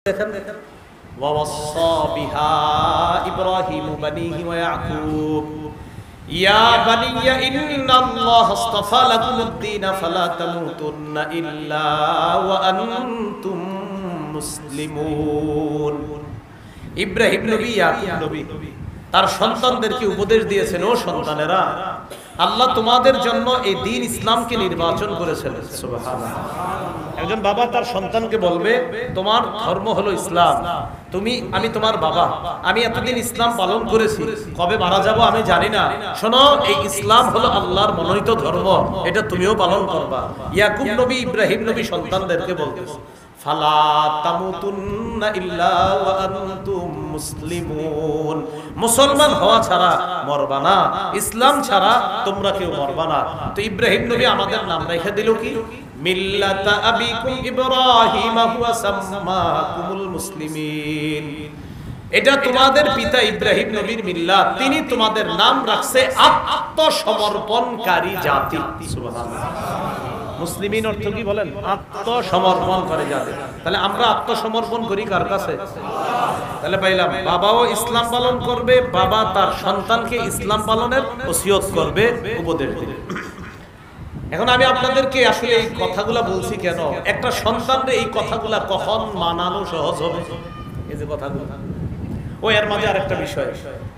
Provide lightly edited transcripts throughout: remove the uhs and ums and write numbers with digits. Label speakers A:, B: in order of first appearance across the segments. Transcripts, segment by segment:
A: দেখেন ওয়াওয়াসসা বিহা ইব্রাহিমু বানিহি ওয়া ইয়াকুব ইয়া বানিয়া ইন্নাল্লাহা আস্তাফা লাকুমুদ-দীন ফালা তামুতুন্না ইল্লা ওয়া আনতুম মুসলিমুন। ইব্রাহিম নবী, ইয়াকুব নবী তার সন্তানদেরকে উপদেশ দিয়েছেন, ও সন্তানেরা, আল্লাহ তোমাদের জন্য এই দ্বীন ইসলামকে নির্বাচন করেছেন। সুবহানাল্লাহ। একজন বাবা তার সন্তানকে বলবে, তোমার ধর্ম হলো ইসলাম, আমি তোমার বাবা, আমি এতদিন ইসলাম পালন করেছি, কবে মারা যাব আমি জানি না, শোনো এই ইসলাম হলো আল্লাহর মনোনীত ধর্ম, এটা তুমিও পালন করবা। ইয়াকুব নবী, ইব্রাহিম নবী সন্তানদেরকে বলতেছে, ফালা তামুতুন্না ইল্লা ওয়া আনতুম মুসলিমুন, মুসলমান হওয়া ছাড়া মরবা না, ইসলাম ছাড়া তোমরা কেউ মরবা না। তো ইব্রাহিম নবী আমাদের নাম রেখে দিল কি? মিল্লাতা আবিকুম ইব্রাহিম হুয়া সাম্মাকুমুল মুসলিমিন। এটা তোমাদের পিতা ইব্রাহিম নবীর মিল্লাত, তিনি তোমাদের নাম রাখছে আত্মসমর্পণকারী জাতি। সুবহানাল্লাহ। মুসলিমিন অর্থ কি বলেন? আত্মসমর্পণ করে জাতি। তাহলে আমরা আত্মসমর্পণ করি কার কাছে? তাহলে পাইলাম বাবাও ইসলাম পালন করবে, বাবা তার সন্তানকে ইসলাম পালনের ওসিয়ত করবে, উপদেশ দিবে। এখন আমি আপনাদেরকে আসলে এই কথাগুলা বলছি কেন? একটা সন্তানরে এই কথাগুলা কখন মানানো সহজ হবে? এই যে কথাগুলো, ও এর মাঝে আরেকটা বিষয়,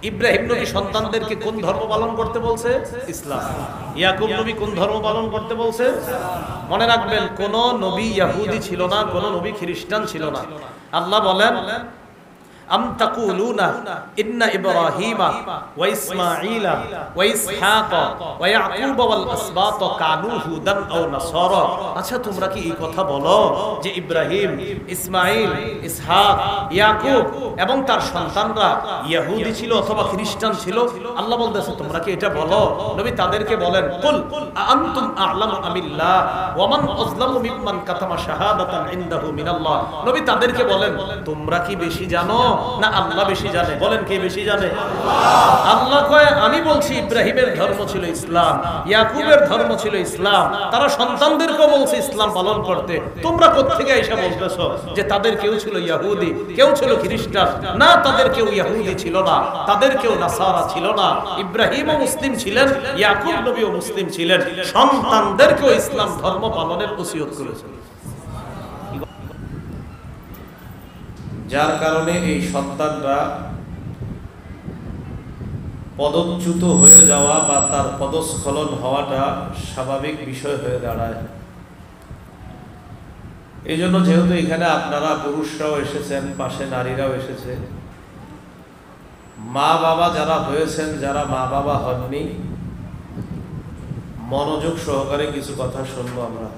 A: ইব্রাহিম নবী সন্তানদেরকে কোন ধর্ম পালন করতে বলছে? ইসলাম। ইয়াকুব নবী কোন ধর্ম পালন করতে বলছে? মনে রাখবেন, কোন নবী ইহুদি ছিল না, কোন নবী খ্রিস্টান ছিল না। আল্লাহ বলেন, আম তাকুলুনা ইন্না ইব্রাহিমা ওয়া ইসমাঈলা ওয়া ইসহাকা ওয়া ইয়াকুব ওয়াল আসবাত কানু হুদান আও নাসারা। আচ্ছা, তোমরা কি এই কথা বলো যে ইব্রাহিম, ইসমাঈল, ইসহাক, ইয়াকুব এবং তার সন্তানরা ইহুদি ছিল অথবা খ্রিস্টান ছিল? আল্লাহ বলতেছে, তোমরা কি এটা বলো? নবী তাদেরকে বলেন, কুল আনতুম আ'লামু আমিল্লাহ ওয়া মান আযলামু মিম্মান কাতামা শাহাদাতান ইনদাহু মিনাল্লাহ। নবী তাদেরকে বলেন, তোমরা কি বেশি জানো না আল্লাহ বেশি জানে? বলেন, কে বেশি জানে? আল্লাহ কয়, আমি বলছি ইব্রাহিমের ধর্ম ছিল ইসলাম, ইয়াকুবের ধর্ম ছিল ইসলাম, তারা সন্তানদেরকে বলছে ইসলাম পালন করতে। তোমরা কোত্থেকে এসে বলতেছো যে তাদের কেউ ছিল ইহুদি, কেউ ছিল খ্রিস্টান? না, তাদের কেউ ইহুদি ছিল না, তাদের কেউ নাসারা ছিল না। ইব্রাহিমও মুসলিম ছিলেন, ইয়াকুব নবীও মুসলিম ছিলেন, সন্তানদেরকেও ইসলাম ধর্ম পালনের ওসিয়ত করেছেন। যার কারণে এই সন্তানরা পদচ্যুত হয়ে যাওয়া বা তার পদস্খলন হওয়াটা স্বাভাবিক বিষয় হয়ে দাঁড়ায়। এই জন্য যেহেতু এখানে আপনারা পুরুষরাও এসেছেন, পাশে নারীরাও এসেছে, মা বাবা যারা হয়েছেন, যারা মা বাবা হননি, মনোযোগ সহকারে কিছু কথা শুনবো আমরা।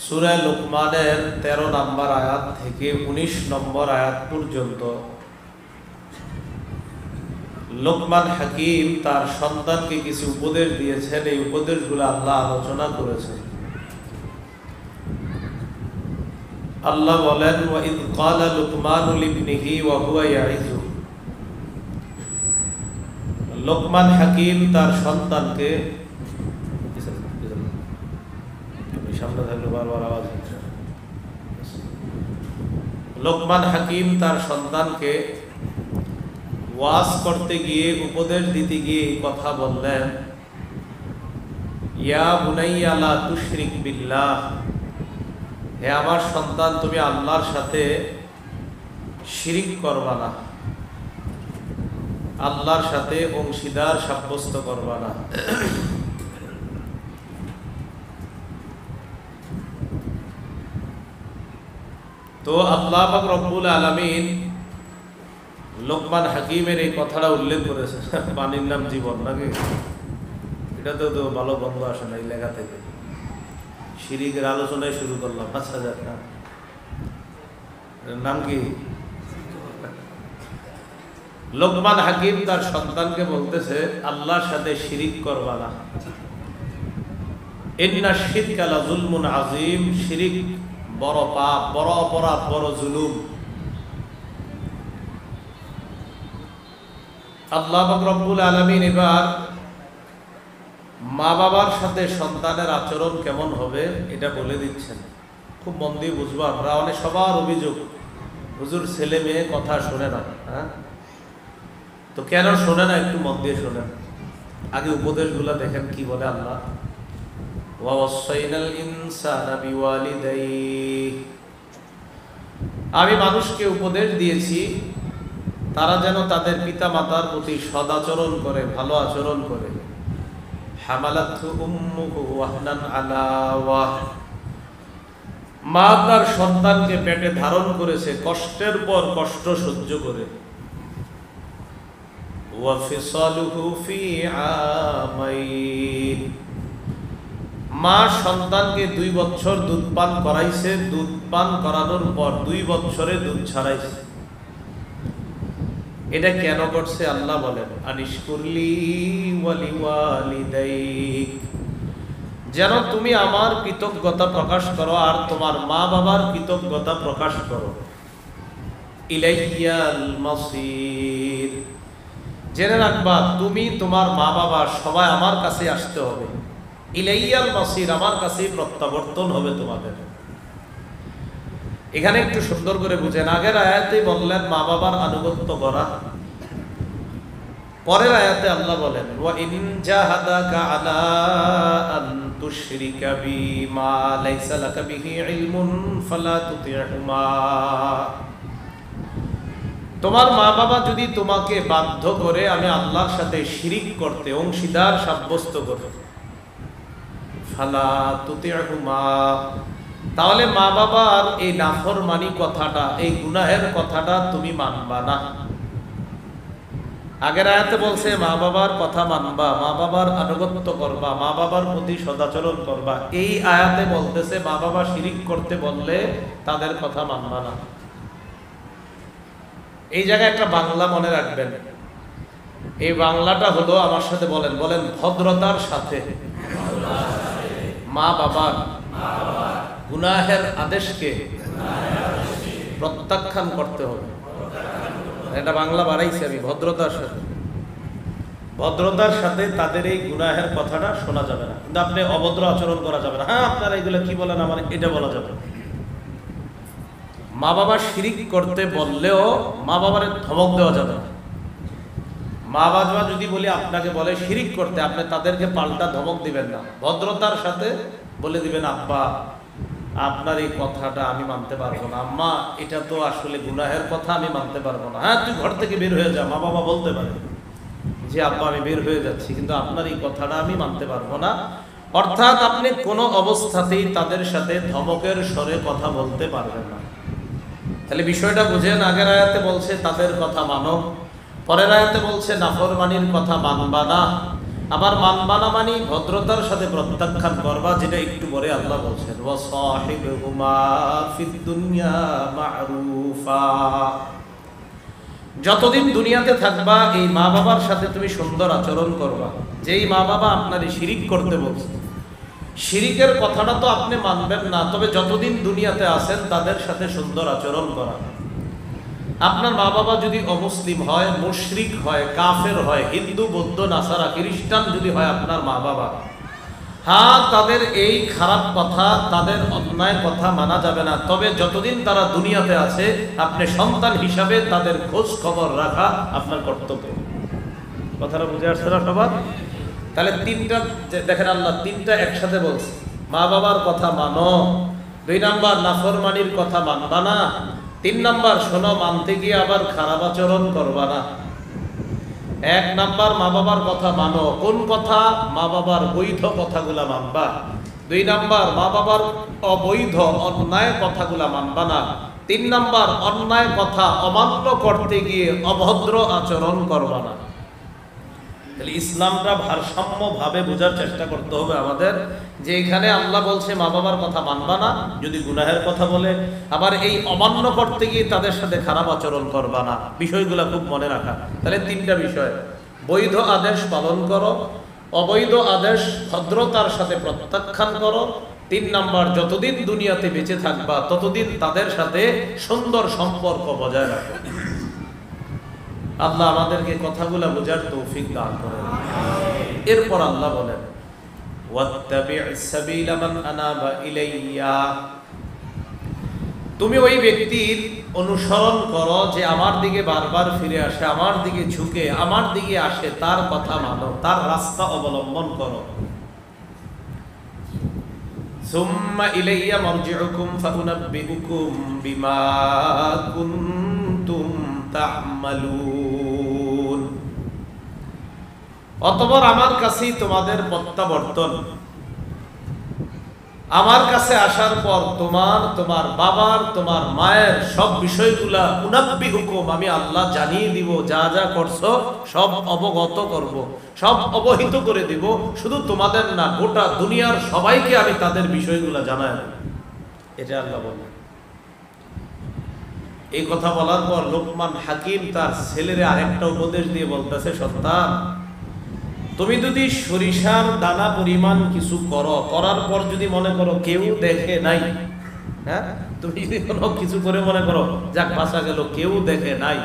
A: সূরা লোকমানের 13 নম্বর আয়াত থেকে 19 নম্বর আয়াত পর্যন্ত লোকমান হাকিম তার সন্তানকে কিছু উপদেশ দিয়েছেন। এই উপদেশগুলো আল্লাহ আলোচনা করেছেন। আল্লাহ বলেন, ওয়া ইয ক্বালা লুকমানু লিবনিহি ওয়া হুয়া ইয়াইযু। লোকমান হাকিম তার সন্তানকে, লোকমান হাকিম তার সন্তানকে ওয়াজ করতে গিয়ে, উপদেশ দিতে গিয়ে কথা বললেন, ইয়া বুনাইয়া লা তুশরিক বিল্লাহ, হে আমার সন্তান, তুমি আল্লাহর সাথে শিরিক করবা না, আল্লাহর সাথে অংশীদার সাব্যস্ত করবা না। তো আল্লাহ পাক রব্বুল আলামিন লোকমান হাকিমের এই কথাটা উল্লেখ করেছে। পানির নাম জীবন, নাকি? এটা তো ভালো বন্ধ আসে না এই লেখা থেকে। শিরিকের আলোচনায় শুরু করলাম। আচ্ছা, যাক না, নাম কি? লোকমান হাকিম তার সন্তানকে বলতেছে, আল্লাহর সাথে শিরিক করবা না। ইন্না শিরকা লা যুলমুন আযীম, শিরিক বড় পাপ, বড় অপরাধ, বড় জুলুম। আল্লাহ পাক রব্বুল আলামিন এবার মা বাবার সাথে সন্তানের আচরণ কেমন হবে এটা বলে দিচ্ছেন। খুব মন দিয়ে বুঝবো আমরা। অনেক সবার অভিযোগ, হুজুর ছেলে মেয়ে কথা শোনে না। হ্যাঁ, তো কেন শোনে না একটু মন দিয়ে শোনেন। আগে উপদেশগুলো দেখেন কি বলে আল্লাহ। ওয়াসাইনাল ইনসানা বিওয়ালিদাইহি, আমি মানুষকে উপদেশ দিয়েছি তারা যেন তাদের পিতা মাতার প্রতি সদাচরণ করে, ভালো আচরণ করে। হামালাতহু উম্মুহু ওয়াহনান আলা ওয়াহ, মা তার সন্তানকে পেটে ধারণ করেছে কষ্টের পর কষ্ট সহ্য করে। ওয়া ফিসালুহু ফি আমাইন, মা সন্তানকে 2 বছর দুধ পান করাইছে, দুধ পান করানোর পর 2 বছরে দুধ ছাড়াইছে। এটা কেন করছে আল্লাহ বলেন, আনিশকুরলি ওয়ালি ওয়ালিদাইক, যেন তুমি আমার কৃতজ্ঞতা প্রকাশ করো আর তোমার মা বাবার কৃতজ্ঞতা প্রকাশ করো। ইলাইয়াল মাসির, জেনে রাখবা তুমি তোমার মা বাবা সবাই আমার কাছে আসতে হবে। ইলাইয়াল মাসির, আমার কাছেই প্রত্যাবর্তন হবে তোমাদের। এখানে একটু সুন্দর করে বুঝেন, আগের আয়াতে বললেন মা বাবার আনুগত্য করা, পরের আয়াতে আল্লাহ বলেন ওয়া ইন জাহাদাকা আলা আন তুশরিকা বিমা লাইসা লাকা বিহি ইলমুন ফালা তুতি'হুমা, তোমার মা বাবা যদি তোমাকে বাধ্য করে আমি আল্লাহর সাথে শিরিক করতে, অংশীদার সাব্যস্ত করতে, ফালা তুতি'হুমা, তাহলে মা বাবার এই নাফরমানি কথাটা, এই গুনাহের কথাটা তুমি মানবা না। আগের আয়াতে বলছে মা বাবার কথা মানবা, মা বাবার আনুগত্য করবা, মা বাবার প্রতি সদাচরণ করবা। এই আয়াতে বলতেছে মা বাবা শিরিক করতে বললে তাদের কথা মানবা না। এই জায়গায় একটা বাংলা মনে রাখবেন, এই বাংলাটা হলো, আমার সাথে বলেন, বলেন ভদ্রতার সাথে মা বাবার গুনাহের আদেশকে প্রত্যাখ্যান করতে হবে। এটা বাংলা বাড়াইছি আমি, ভদ্রতার সাথে, ভদ্রতার সাথে তাদের এই গুনাহের কথাটা শোনা যাবে না। কিন্তু আপনি অভদ্র আচরণ করা যাবে না। হ্যাঁ, আপনারা এগুলো কি বলেন আমার এটা বলা যাবে না। মা বাবা শিরিক করতে বললেও মা বাবার ধমক দেওয়া যাবে না। মা বাবা যদি বলি আপনাকে বলে শিরিক করতে, আপনি তাদেরকে পাল্টা ধমক দিবেন না, ভদ্রতার সাথে বলে দিবেন আব্বা আপনার এই কথাটা আমি মানতে পারবো না, আম্মা এটা তো আসলে গুনাহের কথা, আমি মানতে পারবো না। হ্যাঁ, তুই ঘর থেকে বের হয়ে যা, মা বাবা বলতে পারে যে আব্বা আমি বের হয়ে যাচ্ছি, কিন্তু আপনার এই কথাটা আমি মানতে পারবো না। অর্থাৎ আপনি কোনো অবস্থাতেই তাদের সাথে ধমকের স্বরে কথা বলতে পারবেন না। তাহলে বিষয়টা বুঝেন, আগের আয়াতে বলছে তাদের কথা মানো, পরের আয়াতে বলছে নাফরমানির কথা মানবা না। আবার মানবা না মানি ভদ্রতার সাথে প্রত্যাখ্যান করবা, যেটা একটু পরে আল্লাহ বলছেন ওয়া সাহিবহুমা ফিদ দুনিয়া মা'রুফা, যতদিন দুনিয়াতে থাকবা এই মা বাবার সাথে তুমি সুন্দর আচরণ করবা। যেই মা বাবা আপনারে শিরিক করতে বলছে, শিরিকের কথাটা তো আপনি মানবেন না, তবে যতদিন দুনিয়াতে আছেন তাদের সাথে সুন্দর আচরণ করা। আপনার মা বাবা যদি অমুসলিম হয়, মুশরিক হয়, কাফের হয়, হিন্দু বৌদ্ধ নাসারা খ্রিস্টান যদি হয় আপনার মা বাবা, হ্যাঁ তাদের এই খারাপ কথা, তাদের অন্যায় কথা মানা যাবে না, তবে যতদিন তারা দুনিয়াতে আছে আপনি সন্তান হিসাবে তাদের খোঁজ খবর রাখা আপনার কর্তব্য। কথাটা বুঝে আসছে না সবার? তাহলে তিনটা দেখেন আল্লাহ তিনটা একসাথে বলছে, মা বাবার কথা মানো, 2 নাম্বার নাফরমানির কথা মানবা না, 3 নাম্বার শোনো মানতে গিয়ে আবার খারাপ আচরণ করবা না। 1 নাম্বার মা বাবার কথা মানো, কোন কথা? মা বাবার বৈধ কথাগুলা মানবা। 2 নাম্বার মা বাবার অবৈধ অন্যায় কথাগুলা মানবা না। 3 নাম্বার অন্যায় কথা অমান্য করতে গিয়ে অভদ্র আচরণ করবা না। তাহলে ইসলামটা ভারসাম্য ভাবে বোঝার চেষ্টা করতে হবে আমাদের, যে এখানে আল্লাহ বলছে মা বাবার কথা মানবা না যদি গুনাহের কথা বলে, আবার এই অমান্য করতে গিয়ে তাদের সাথে খারাপ আচরণ করবা না। বিষয়গুলো খুব মনে রাখা। তাহলে 3টা বিষয়, বৈধ আদেশ পালন করো, অবৈধ আদেশ ভদ্রতার সাথে প্রত্যাখ্যান করো, 3 নাম্বার যতদিন দুনিয়াতে বেঁচে থাকবা ততদিন তাদের সাথে সুন্দর সম্পর্ক বজায় রাখো। আল্লাহ আমাদেরকে কথাগুলো বোঝার তৌফিক দান করেন। এরপর আল্লাহ বলেন ওয়াত্তাবি' সাবিলা মান আনাবা ইলাইয়া, তুমি ওই ব্যক্তির অনুসরণ করো যে আমার দিকে বারবার ফিরে আসে, আমার দিকে ঝুঁকে, আমার দিকে আসে, তার কথা মানো, তার রাস্তা অবলম্বন করো। সুম্মা ইলাইয়া মারজিউকুম ফাউনাব্বিউকুম বিমা কুনতুম তা'মালুন। অতঃপর আমার কাছেই তোমাদের প্রত্যাবর্তন। আমার কাছে আসার পর তোমার, তোমার বাবার, তোমার মায়ের সব বিষয়গুলা উনাব্বিউকুম, আমি আল্লাহ জানিয়ে দিব। যা যা করছো সব অবগত করব, সব অবহিত করে দিব। শুধু তোমাদের না, গোটা দুনিয়ার সবাইকে আমি তাদের বিষয়গুলা জানাই দেব। এটা আল্লাহ বলেন। এই কথা বলার পর লোকমান হাকিম তার ছেলের আরেকটা উপদেশ দিয়ে বলতেছে, সন্তান, তুমি যদি সরিষার দানা পরিমাণ কিছু করো, করার পর যদি মনে করো কেউ দেখে নাই, হ্যাঁ, তুমি যদি কোনো কিছু করে মনে করো যাক বাঁচা গেল, কেউ দেখে নাই,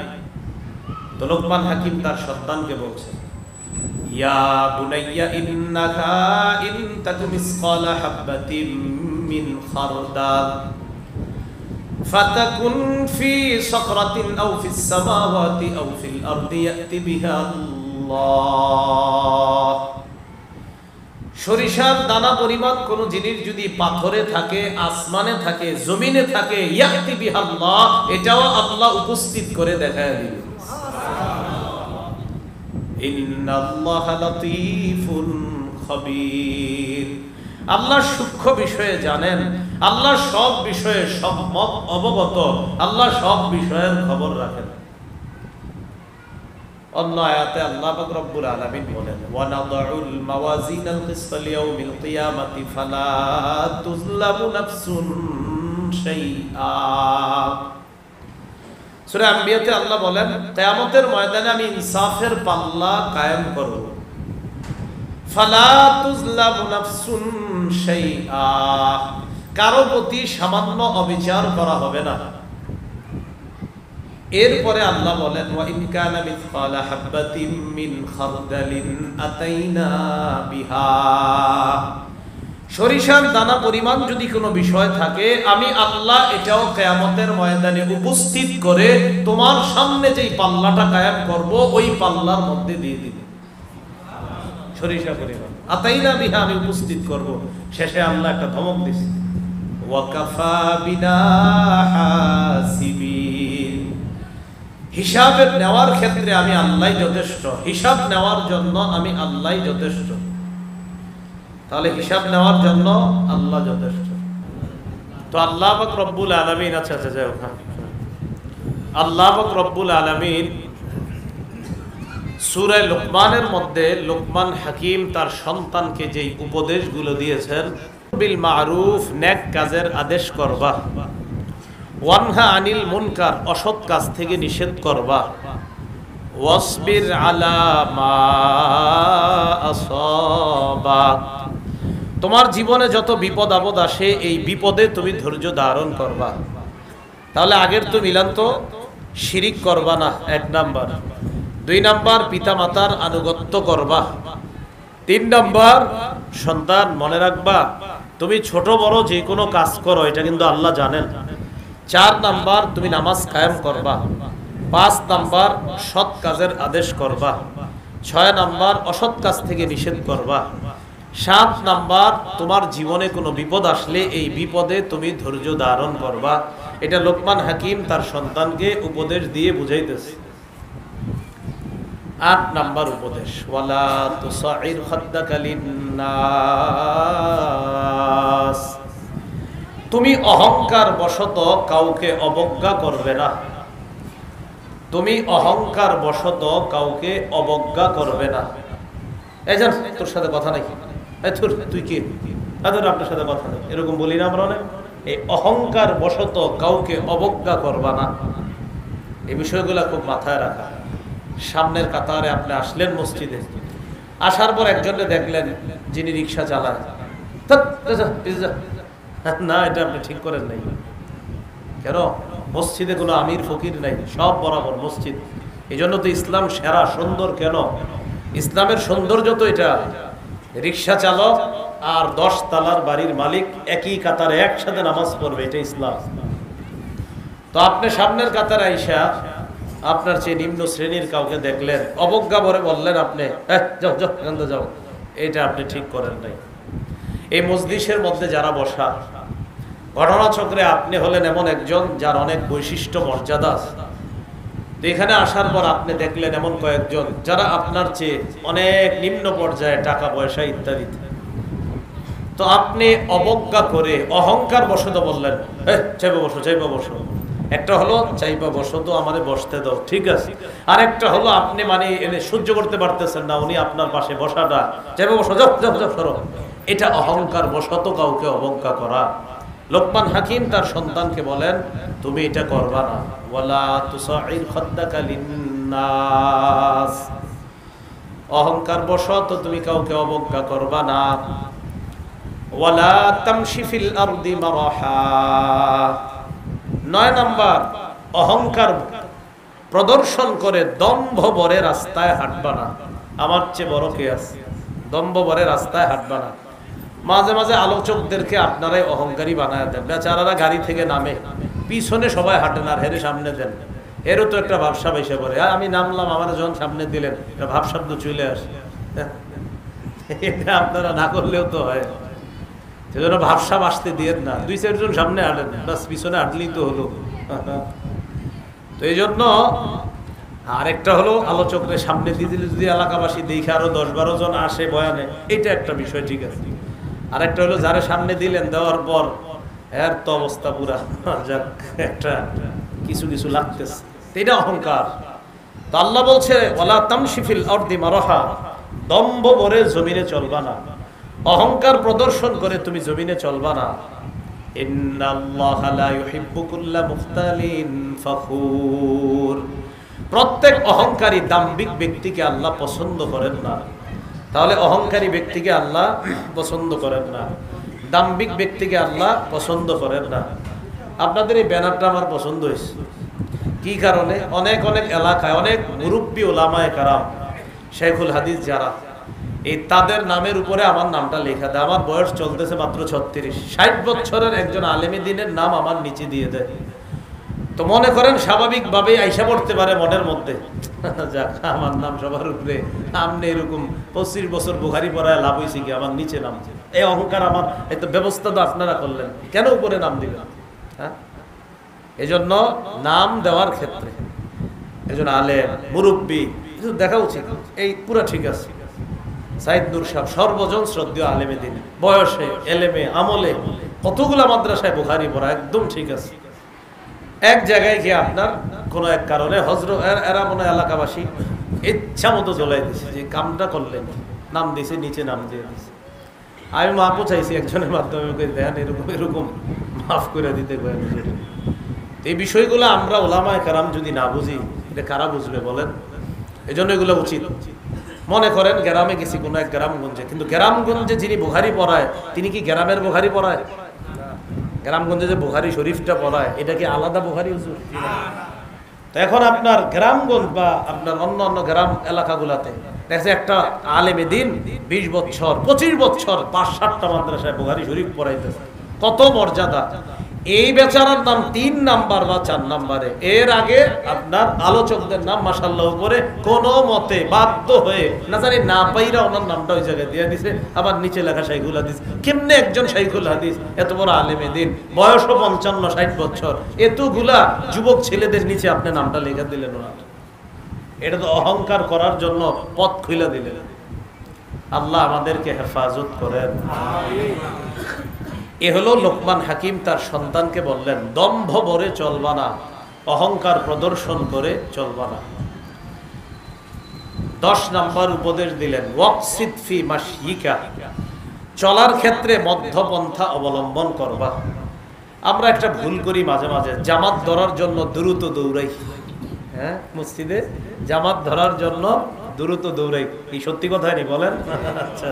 A: তো লোকমান হাকিম তার সন্তানকে বলছে, ইয়া বুনাইয়া ইন্নাকা ইন তাকু মিসকালা হাববাতিন মিন খারদাল ফাতাকুন ফি সাকরাতিন আও ফিস সামাওয়াতি আও ফিল আরদি ইয়াতি বিহা আল্লাহ। সরিষার দানা পরিমাণ কোন জিনিস যদি পাথরে থাকে, আসমানে থাকে, জমিনে থাকে, ইয়াতি বিহা আল্লাহ, এটাও আল্লাহ উপস্থিত করে দেখায় দিবেন। ইন্নাল্লাহা লাতীফুন খাবীর। আল্লাহ সূক্ষ্ম বিষয়ে জানেন, আল্লাহ সব বিষয়ে সম্যক অবগত, আল্লাহ সব বিষয়ের খবর রাখেন। অন্য আয়াতে আল্লাহ পাক রব্বুল আলামিন বলেন, ওয়া নাদাউল মাওয়াজিনাল কিসতা লিয়াউমিল কিয়ামাতি ফালা তুযলামু নাফসুন শাইআ। সূরা আম্বিয়াতে আল্লাহ বলেন, কিয়ামতের ময়দানে আমি ইনসাফের পাল্লা কায়েম করব। ফালা তুযলামু নাফসুন শাইআ, কারো প্রতি সামান্য অবিচার করা হবে না। এরপরে আল্লাহ বলেন, ওয়া ইন কানা মিসকালা হাববাতিন মিন খারদালিন আতাইনা বিহা। সরিষার দানা পরিমাণ যদি কোনো বিষয় থাকে, আমি আল্লাহ এটাও কিয়ামতের ময়দানে উপস্থিত করে তোমার সামনে যেই পাল্লাটা কায়েম করব, ওই পাল্লার মধ্যে দিয়ে দিব। সরিষা পরিমাণ আতাইনা বিহা, আমি উপস্থিত করব। শেষে আল্লাহ একটা ধমক দিছে, ওয়া কাফা বিনা হাসিবিন। হিসাবের নেওয়ার ক্ষেত্রে আমি আল্লাহই যথেষ্ট, হিসাব নেওয়ার জন্য আমি আল্লাহই যথেষ্ট। তাহলে হিসাব নেওয়ার জন্য আল্লাহ যথেষ্ট। তো আল্লাহ পাক রব্বুল আলামিন, আচ্ছা যাই হোক, আল্লাহ পাক রব্বুল আলামিন সূরা লুকমানের মধ্যে লোকমান হাকিম তার সন্তানকে যেই উপদেশগুলো দিয়েছেন, বিল মারুফ, নেক কাজের আদেশ করবা, ওয়ানহা আনিল মুনকার, অসৎ কাজ থেকে নিষেধ করবা, ওয়াসবির আলা মা আসাবাক, তোমার জীবনে যত বিপদ আপদ আসে এই বিপদে তুমি ধৈর্য ধারণ করবা। তাহলে আগের তো মিলান তো, শিরিক করবা না, 1 নাম্বার। 2 নাম্বার, পিতা মাতার আনুগত্য করবা। 3 নাম্বার, সন্তান মনে রাখবা তুমি ছোট বড় যে কোনো কাজ করো এটা কিন্তু আল্লাহ জানেন। 4 নাম্বার, তুমি নামাজ কায়েম করবা। 5 নাম্বার, সৎ কাজের আদেশ করবা। 6 নাম্বার, অসৎ কাজ থেকে নিষেধ করবা। 7 নাম্বার, তোমার জীবনে কোনো বিপদ আসলে এই বিপদে তুমি ধৈর্য ধারণ করবা। এটা লোকমান হাকিম তার সন্তানকে উপদেশ দিয়ে বুঝাইতেছে। 8 নাম্বার উপদেশ, ওয়ালা তুসাইর খাদ্দাকা লিন্নাস, তুমি অহংকার বশত কাউকে অবজ্ঞা করবে না। তুমি অহংকার বশত কাউকে অবজ্ঞা করবে না। এই জান, তোর সাথে কথা নাই, তুই কে, আপনার সাথে কথা নেই, এরকম বলি না আমরা অনেক। এই অহংকার বশত কাউকে অবজ্ঞা করবা না, এই বিষয়গুলো খুব মাথায় রাখা। সামনের কাতারে আপনি আসলেন মসজিদে, আসার পর একজনে দেখলেন যিনি রিক্সা চালান, না এটা আপনি ঠিক করেন নাই। কেন? মসজিদে কোনো আমির ফকির নাই, সব বরাবর মসজিদ। এই জন্য তো ইসলাম সেরা, সুন্দর। কেন? ইসলামের সৌন্দর্য তো এটা, রিক্সা চালক আর 10 তলার বাড়ির মালিক একই কাতারে একসাথে নামাজ পড়বে, এটা ইসলাম। তো আপনি সামনের কাতার আইসা আপনার চেয়ে নিম্ন শ্রেণীর কাউকে দেখলেন, অবজ্ঞা ভরে বললেন আপনি, যাও যাও এখান থেকে যাও। এটা আপনি ঠিক করেন নাই। এই মজলিসের মধ্যে যারা বসা, ঘটনাচক্রে আপনি হলেন এমন একজন যার অনেক বৈশিষ্ট্য মর্যাদা আছে। তো এখানে আসার পর আপনি দেখলেন এমন কয়েকজন যারা আপনার চেয়ে অনেক নিম্ন পর্যায়ে টাকা পয়সা ইত্যাদি। তো আপনি অবজ্ঞা করে অহংকার বশত বললেন, চাইবা বসো চাইবা বসো। একটা হলো চাইবা বসো, তো আমাদের বসতে দাও, ঠিক আছে। আর একটা হলো আপনি মানে এনে সহ্য করতে পারতেছেন না, উনি আপনার পাশে বসাটা, চাইবা বসো, যাও যাও যাও সরো। এটা অহংকার বশত কাউকে অবজ্ঞা করা। লোকমান হাকিম তার সন্তানকে বলেন, তুমি এটা করবা না। ওয়ালা তুসাইর খাদ্দাকা লিন্নাস, অহংকার বশত তুমি কাউকে অবজ্ঞা করবা না। ওয়ালা তামশি ফিল আরদি মারাহা, 9 নাম্বার, অহংকার প্রদর্শন করে দম্ভ ভরে রাস্তায় হাঁটবা না। আমার চেয়ে বড় কে আছে, দম্ভ ভরে রাস্তায় হাঁটবা না। মাঝে মাঝে আলোচকদেরকে আপনারাই অহংকারী বানায় দেন, বেচারারা গাড়ি থেকে নামে, পিছনে সবাই হাঁটেন আর হেরে সামনে দেন। এরও তো একটা ভাবসাব এসে পড়ে, আমি নামলাম, আমার যখন সামনে দিলেন, ভাবসাব তো চলে আসে। এটা আপনারা না করলেও তো হয়, সেজন্য ভাবসাব আসতে দিয়েন না। 2-4 জন সামনে হাঁটেন, বাস পিছনে হাঁটলেই তো হলো। তো এই জন্য আরেকটা হলো আলোচকদের সামনে দিয়ে দিলে যদি এলাকাবাসী দেখে আরো 10-12 জন আসে বয়ানে, এটা একটা বিষয়, ঠিক আছে। আরেকটা হলো যারা সামনে দিলেন, দেওয়ার পর এর তো অবস্থা পুরা যাক, একটা কিছু কিছু লাগতেছে, এটা অহংকার। তো আল্লাহ বলছে ওয়ালা তামশি ফিল আরদি মারাহা, দম্ভ ভরে জমিনে চলবা না, অহংকার প্রদর্শন করে তুমি জমিনে চলবা না। ইন্নাল্লাহা লা ইউহিব্বু কুল্লা মুখতালিন ফখুর, প্রত্যেক অহংকারী দাম্ভিক ব্যক্তিকে আল্লাহ পছন্দ করেন না। তাহলে অহংকারী ব্যক্তিকে আল্লাহ পছন্দ করেন না, দাম্ভিক ব্যক্তিকে আল্লাহ পছন্দ করেন না। আপনাদের এই ব্যানারটা আমার পছন্দ হয়েছে। কি কারণে? অনেক অনেক এলাকায় অনেক মুরব্বী ওলামায়ে কেরাম, শেখুল হাদিস যারা, এই তাদের নামের উপরে আমার নামটা লেখা দেয়। আমার বয়স চলতেছে মাত্র 36, 60 বছরের একজন আলেমী দ্বীনের নাম আমার নিচে দিয়ে দেয়। তো মনে করেন স্বাভাবিকভাবেই আইসা পড়তে পারে মনের মধ্যে, যাক আমার নাম সবার উপরে, আমনে এরকম 25 বছর বুখারি পড়ায় লাভ হয়েছে কি, আমার নিচে নাম। এই অহংকার আমার, এই তো ব্যবস্থা তো আপনারা করলেন, কেন উপরে নাম দিবেন? হ্যাঁ, এই জন্য নাম দেওয়ার ক্ষেত্রে একজন আলেম মুরব্বী দেখা উচিত। এই পুরা ঠিক আছে, সাইদ নূর সাহেব সর্বজন শ্রদ্ধেয় আলেমে দিন, বয়সে এলেমে আমলে কতগুলা মাদ্রাসায় বুখারি পড়া, একদম ঠিক আছে। এক জায়গায় গিয়ে আপনার কোন এক কারণে এরা মনে এলাকাবাসী ইচ্ছা মতো জ্বলাই দিছে, যে কামটা করলেন, নাম দিছে, নিচে নাম দিয়ে দিছে। আমি মাপও চাইছি একজনের মাধ্যমে, দেখেন এরকম এরকম মাফ করে দিতে। এই বিষয়গুলো আমরা ওলামায়ে কেরাম যদি না বুঝি, এটা কারা বুঝবে বলেন? এই জন্য এগুলো উচিত। মনে করেন গ্রামে গেছি, কোনো এক গ্রামগঞ্জে, কিন্তু গ্রামগঞ্জে যিনি বুখারি পড়ায় তিনি কি গ্রামের বুখারি পড়ায়? গ্রামগঞ্জে যে বুখারি শরীফটা পড়ায়, এটা কি আলাদা বুখারি হুজুর? তো এখন আপনার গ্রামগঞ্জ বা আপনার অন্য অন্য গ্রাম এলাকাগুলাতে দেখছে একটা আলেমে দিন 20 বছর 25 বছর 5-7টা মাদ্রাসায় বুখারি শরীফ পড়াইতেছে, কত মর্যাদা। এই বেচারার নাম 3 নাম্বার বা 4 নাম্বারে। এর আগে আপনার আলোচকদের নাম মাশাআল্লাহ উপরে, কোনো মতে বাধ্য হয়ে না জানি না পাইরা ওনার নামটা ওই জায়গায় দিয়ে দিছে, আবার নিচে লেখা শাইখুল হাদিস। কেমনে একজন শাইখুল হাদিস, এত বড় আলেমে দিন, বয়সও 55-60 বছর, এতগুলা যুবক ছেলেদের নিচে আপনি নামটা লেখা দিলেন ওনার? এটা তো অহংকার করার জন্য পথ খুলে দিলেন। আল্লাহ আমাদেরকে হেফাজত করেন। এ হলো লোকমান হাকিম তার সন্তানকে বললেন, দম্ভ ভরে চলবা না, অহংকার প্রদর্শন করে চলবা না। 10 নাম্বার উপদেশ দিলেন, ওয়াকসিদ ফি মাশয়িকা, চলার ক্ষেত্রে মধ্যপন্থা অবলম্বন করবা। আমরা একটা ভুল করি মাঝে মাঝে, জামাত ধরার জন্য দ্রুত দৌড়াই। হ্যাঁ, মসজিদে জামাত ধরার জন্য দ্রুত দৌড়াই, এই সত্যি কথাই নি বলেন? আচ্ছা,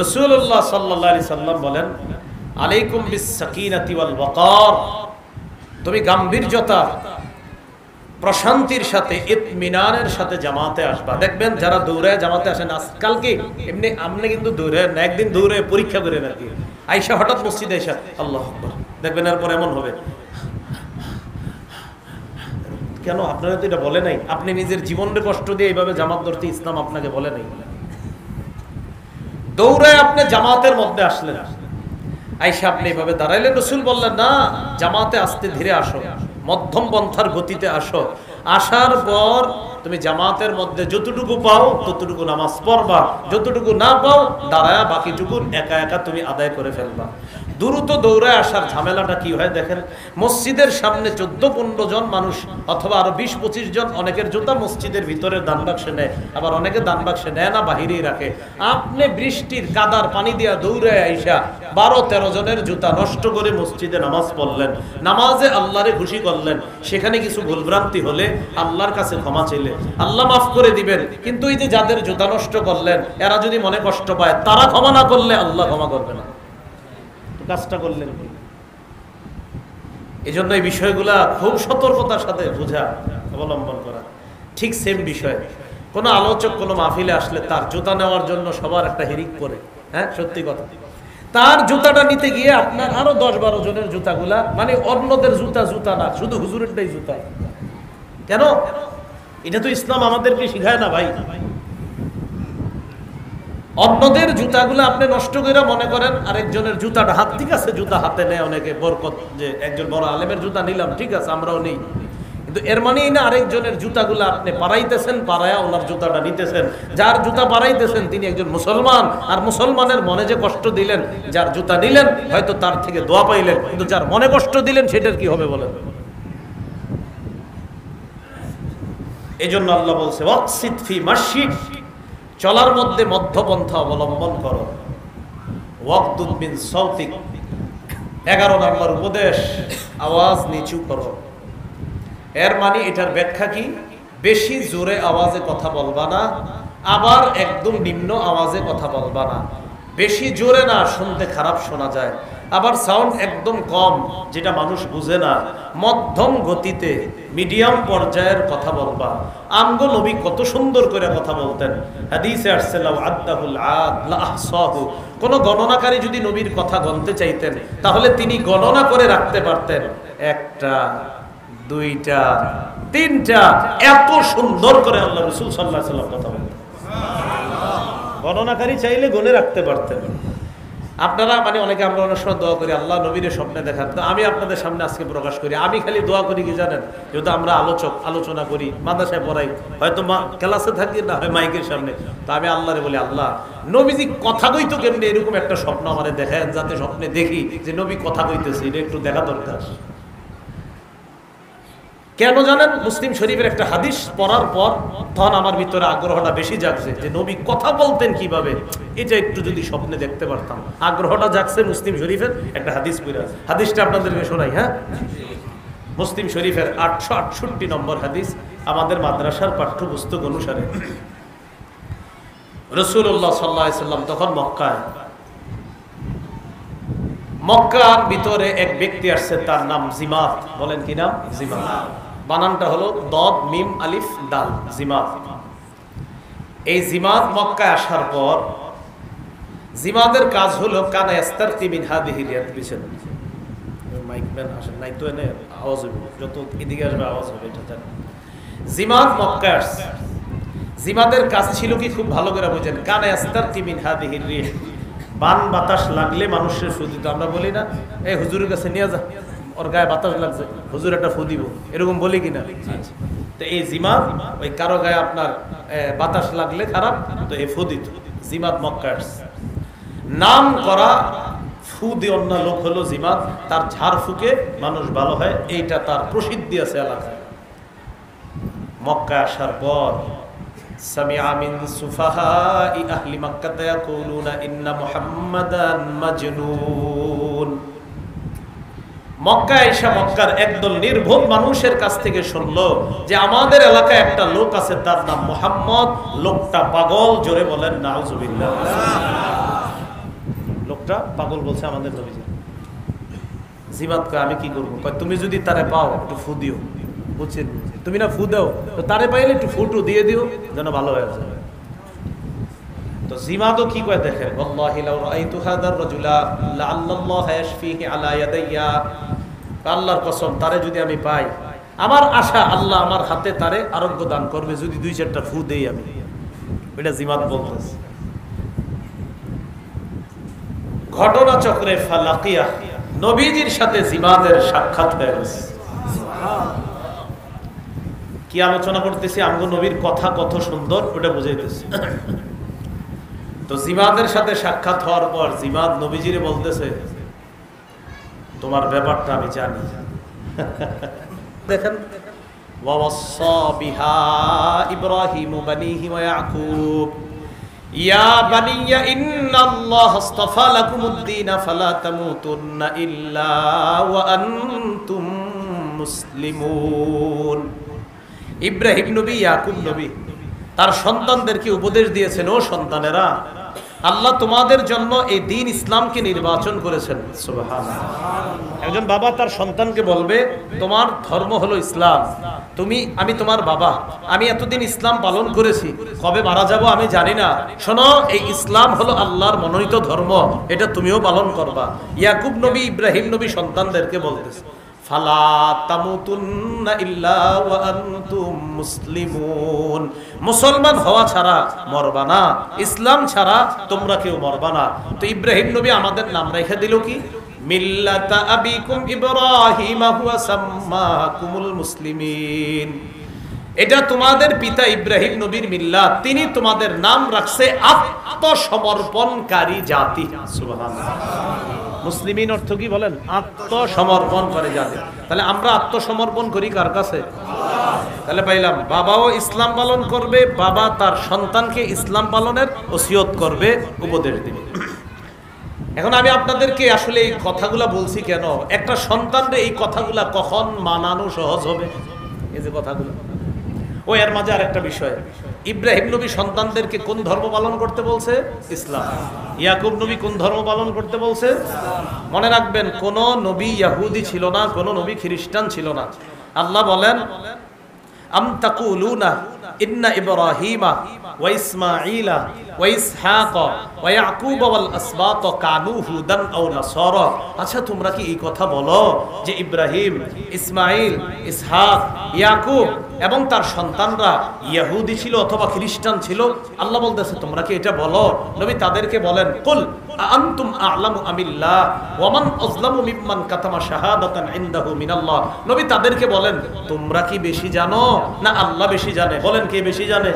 A: রাসূলুল্লাহ সাল্লাল্লাহু আলাইহি সাল্লাম বলেন, আলাইকুম বিস-সাকিনাতি ওয়াল ওয়াকার, তুমি গাম্ভীর্যতা প্রশান্তির সাথে ইতমিনানের সাথে জামাতে আসবা। দেখবেন যারা দৌড়ায় জামাতে আসেন আজকাল কি এমনি আমনে কিন্তু দৌড়ে না, একদিন দৌড়ে পরীক্ষা করে নাকি আইসা হঠাৎ মসজিদে আইসা আল্লাহু আকবার, দেখবেন এরপর এমন হবে কেন আপনারা তো এটা বলে নাই, আপনি নিজের জীবনের কষ্ট দিয়ে এইভাবে জামাত ধরতে ইসলাম আপনাকে বলে নাই। দৌড়ায় আপনি জামাতের মধ্যে আসলেন, আইসা আপনি এইভাবে দাঁড়াইলেন, রাসূল বললেন না জামাতে আস্তে ধীরে আসো, মধ্যম পন্থার গতিতে আসো, আসার পর তুমি জামাতের মধ্যে যতটুকু পাও ততটুকু নামাজ পড়বা, যতটুকু না পাও দাঁড়ায়া বাকিটুকু একা একা তুমি আদায় করে ফেলবা। দ্রুত দৌড়ায় আসার ঝামেলাটা কি হয় দেখেন, মসজিদের সামনে 14-15 জন মানুষ অথবা আরো 20-25 জন, অনেকের জুতা মসজিদের ভিতরে দান বাক্সে নেয়, আবার অনেকে দান বাক্সে নেয় না, বাহিরেই রাখে। আপনি বৃষ্টির কাদার পানি দিয়া দৌড়ায় আইসা 12-13 জনের জুতা নষ্ট করে মসজিদে নামাজ পড়লেন, নামাজে আল্লাহরে খুশি করলেন। সেখানে কিছু ভুলভ্রান্তি হলে আল্লাহর কাছে ক্ষমা চাইলে আল্লাহ মাফ করে দিবেন, কিন্তু এই যে যাদের জুতা নষ্ট করলেন এরা যদি মনে কষ্ট পায়, তারা ক্ষমা না করলে আল্লাহ ক্ষমা করবে না। কাজটা করলেন কি? এই জন্য এই বিষয়গুলা খুব সতর্কতার সাথে বোঝা, অবলম্বন করা। ঠিক সেম বিষয়, কোন আলোচক কোন মাহফিলে আসলে তার জুতা নেওয়ার জন্য সবার একটা হিরিক করে, হ্যাঁ সত্যি কথা, তার জুতাটা নিতে গিয়ে আপনার আরো 10-12 জনের জুতাগুলা, মানে অন্যদের জুতা জুতা না, শুধু হুজুরেরটাই জুতা। কেন? এটা তো ইসলাম আমাদেরকে শিখায় না ভাই। অন্যদের জুতাগুলো আপনি নষ্ট করে মনে করেন আরেকজনের জুতাটা হাত, ঠিক আছে জুতা হাতে নেয় অনেকে বরকত, যে একজন বড় আলেমের জুতা নিলাম, ঠিক আছে আমরাও নেই, কিন্তু এর মানেই না আরেকজনের জুতাগুলো আপনি পাড়াইতেছেন, পাড়ায়া ওনার জুতাটা নিতেছেন। যার জুতা পাড়াইতেছেন তিনি একজন মুসলমান, আর মুসলমানের মনে যে কষ্ট দিলেন, যার জুতা নিলেন হয়তো তার থেকে দোয়া পাইলেন, কিন্তু যার মনে কষ্ট দিলেন সেটার কি হবে বলেন? এই জন্য আল্লাহ বলছে ওয়াকসিদ ফি মাশিক, চলার মধ্যে মধ্যপন্থা অবলম্বন করো। ওয়াকদুদ মিন সাউতিক, 11 নম্বর উপদেশ, আওয়াজ নিচু করো। এর মানে এটার ব্যাখ্যা কি? বেশি জোরে আওয়াজে কথা বলবা না, আবার একদম নিম্ন আওয়াজে কথা বলবা না। বেশি জোরে না, শুনতে খারাপ শোনা যায়, আবার সাউন্ড একদম কম, যেটা মানুষ বুঝে না। মধ্যম গতিতে মিডিয়াম পর্যায়ের কথা বলবা। আমগো নবী কত সুন্দর করে কথা বলতেন, হাদিসে আসছে লাউ আদাহুল আদ লা আহসাহু, কোন গণনাকারী যদি নবীর কথা গণতে চাইতেন তাহলে তিনি গণনা করে রাখতে পারতেন, 1টা 2টা 3টা, এত সুন্দর করে আল্লাহ রাসূল সাল্লাল্লাহু আলাইহি ওয়াসাল্লাম কথা বলতেন। গণনাকারী চাইলে গণে রাখতে পারতেন। আপনারা মানে অনেকে আমরা অনেক সময় দোয়া করি আল্লাহ নবীর স্বপ্নে দেখান, তো আমি আপনাদের সামনে আজকে প্রকাশ করি। আমি খালি দোয়া করি কি জানেন, যেহেতু আমরা আলোচক, আলোচনা করি, মাদ্রাসায় পড়াই, হয়তো ক্লাসে থাকি না হয় মাইকের সামনে, তো আমি আল্লাহরে বলি আল্লাহ নবীজি কথা কইতো কেমনি, এরকম একটা স্বপ্ন আমারে দেখেন, যাতে স্বপ্নে দেখি যে নবী কথা কইতেছে, এটা একটু দেখা দরকার। কেন জানেন? মুসলিম শরীফের একটা হাদিস পড়ার পর তখন আমার ভিতরে আগ্রহটা বেশি জাগছে যে নবী কথা বলতেন কিভাবে, এটা একটু যদি স্বপ্নে দেখতে পারতাম। আগ্রহটা জাগছে মুসলিম শরীফের একটা হাদিস পড়া। হাদিসটা আপনাদেরকে শোনাই, হ্যাঁ। মুসলিম শরীফের 868 নম্বর হাদিস, আমাদের মাদ্রাসার পাঠ্যপুস্তক অনুসারে রাসূলুল্লাহ সাল্লাল্লাহু আলাইহি সাল্লাম তখন মক্কার ভিতরে এক ব্যক্তি আসছে, তার নাম জিমাত। বলেন কি নাম? জিমাত। বানানটা হলো দদ মিম আলিফ দাল, জিমাত। এই জিমাত মক্কায় আসার পর জিমাতের কাজ হলো কানা ইস্তারতি মিন হাদিহি রিয়াত, বিছেন মাইকম্যান আসেন নাই তো, এনে আওয়াজ হবে, যত এদিকে আসবে আওয়াজ হবে, এটা জানেন। জিমাত মক্কায় আসছে, জিমাতের কাজ ছিল কি খুব ভালো করে বুঝেন, কানা ইস্তারতি মিন হাদিহি রিয়াত, বান বাতাস লাগলে মানুষের ফু দিত। আমরা বলি না এই হুজুরের কাছে নিয়ে যা, ওর গায়ে বাতাস লাগছে, হুজুর একটা ফু দিব, এরকম বলি কিনা? তো এই জিমাত ওই কারো গায়ে আপনার বাতাস লাগলে খারাপ, তো এই ফু দিত। জিমাত মক্কা আসছে, নাম করা ফু দেওয়ার লোক হলো জিমাত। তার ঝাড় ফুকে মানুষ ভালো হয়, এইটা তার প্রসিদ্ধি আছে এলাকায়। মক্কা আসার পর সামিআ মিন সুফাহাই আহলি মাক্কাহ ইয়াকুলুনা ইন্না মুহাম্মাদান মাজনুন। মক্কায় এসে মক্কার একদল নির্বোধ মানুষের কাছ থেকে শুনলো যে আমাদের এলাকায় একটা লোক আছে, তার নাম মুহাম্মদ, লোকটা পাগল। জোরে বলেন নাউজুবিল্লাহ। লোকটা পাগল বলছে আমাদের নবীজি। জিমাত কয় আমি কি করবো? কয় তুমি যদি তারে পাও একটু ফু দিও, বুঝছেন? তুমি না ফু দাও, তো তারে পাইলে একটু ফুটু দিয়ে দিও, যেন ভালো হয়ে যায়। তো জিমাতও কি কয় দেখেন, ওয়াল্লাহি লাউ রাআইতু হাদার রাজুলা লাআল্লাল্লাহু ইয়াশফিহি আলা ইয়াদাইয়া, আল্লাহর কসম তারে যদি আমি পাই আমার আশা আল্লাহ আমার হাতে তারে আরোগ্য দান করবে যদি 2-4টা ফু দেই আমি। এটা জিমাত বলতেছে। ঘটনা চক্রে ফালাকিয়া নবীজির সাথে জিমাদের সাক্ষাৎ হয়ে গেছে। কি আলোচনা করতেছি? আমগো নবীর কথা কত সুন্দর ওটা বুঝাইতেছি। তো জিমাদের সাথে সাক্ষাৎ হওয়ার পর জিমাদ নবীজিরে বলতেছে, তোমার ব্যাপারটা আমি জানি। দেখেন, ওয়াওয়াসা বিহা ইব্রাহিম বানিহি ওয়া ইয়াকুব ইয়া বানিয়া ইন্নাল্লাহা আস্তাফা লাকুমুদ-দীন ফালা তামুতুন্না ইল্লা ওয়া আনতুম মুসলিমুন। ইব্রাহিম নবী, ইয়াকুব নবী তার সন্তানদেরকে উপদেশ দিয়েছেন, ও সন্তানেরা, আল্লাহ তোমাদের জন্য এই দ্বীন ইসলামকে নির্বাচন করেছেন। সুবহানাল্লাহ। একজন বাবা তার সন্তানকে বলবে, তোমার ধর্ম হলো ইসলাম, আমি তোমার বাবা, আমি এতদিন ইসলাম পালন করেছি, কবে মারা যাব আমি জানি না, শোনো এই ইসলাম হলো আল্লাহর মনোনীত ধর্ম, এটা তুমিও পালন করবা। ইয়াকুব নবী, ইব্রাহিম নবী সন্তানদেরকে বলতেছে, ফালা তামুতুন্না ইল্লা ওয়া আনতুম মুসলিমুন। মুসলমান হওয়া ছাড়া মরবা না, ইসলাম ছাড়া তোমরা কেউ মরবা না। তো ইব্রাহিম নবী আমাদের নাম রেখে দিল কি? মিল্লাতা আবিকুম ইব্রাহিম হুয়া সাম্মাকুমুল মুসলিমিন। এটা তোমাদের পিতা ইব্রাহিম নবীর মিল্লাত, তিনি তোমাদের নাম রাখছে আত্মসমর্পণকারী জাতি। সুবহানাল্লাহ। মুসলিমিন অর্থ কি বলেন? আত্মসমর্পণ করে জাতি। তাহলে আমরা আত্মসমর্পণ করি কার কাছে? তাহলে পাইলাম, বাবাও ইসলাম পালন করবে, বাবা তার সন্তানকে ইসলাম পালনের ওসিয়ত করবে, উপদেশ দিবে। এখন আমি আপনাদেরকে আসলে এই কথাগুলা বলছি কেন? একটা সন্তানরে এই কথাগুলা কখন মানানো সহজ হবে? এই যে কথাগুলো, ও এর মাঝে আর একটা বিষয়, ইব্রাহিম নবী সন্তানদেরকে কোন ধর্ম পালন করতে বলছে? ইসলাম। ইয়াকুব নবী কোন ধর্ম পালন করতে বলছে? মনে রাখবেন, কোন নবী ইহুদি ছিল না, কোন নবী খ্রিস্টান ছিল না। আল্লাহ বলেন, আম তাকুলুনা ইন্না ইব্রাহিমা ওয়া ইসমাঈলা ওয়া ইসহাকা ওয়া ইয়াকুব ওয়াল আসবাত কানু হুদান আও নাসারা। আচ্ছা, তোমরা কি এই কথা বলো যে ইব্রাহিম, ইসমাঈল, ইসহাক, ইয়াকুব এবং তার সন্তানরা ইহুদি ছিল অথবা খ্রিস্টান ছিল? আল্লাহ বলতেছে, তোমরা কি এটা বলো? নবী তাদেরকে বলেন, কুল আনতুম আ'লামু আমিল্লাহ ওয়া মান আযলামু মিম্মান কাতামা শাহাদাতান ইনদাহু মিনাল্লাহ। নবী তাদেরকে বলেন, তোমরা কি বেশি জানো না আল্লাহ বেশি জানে? বলেন, কে বেশি জানে?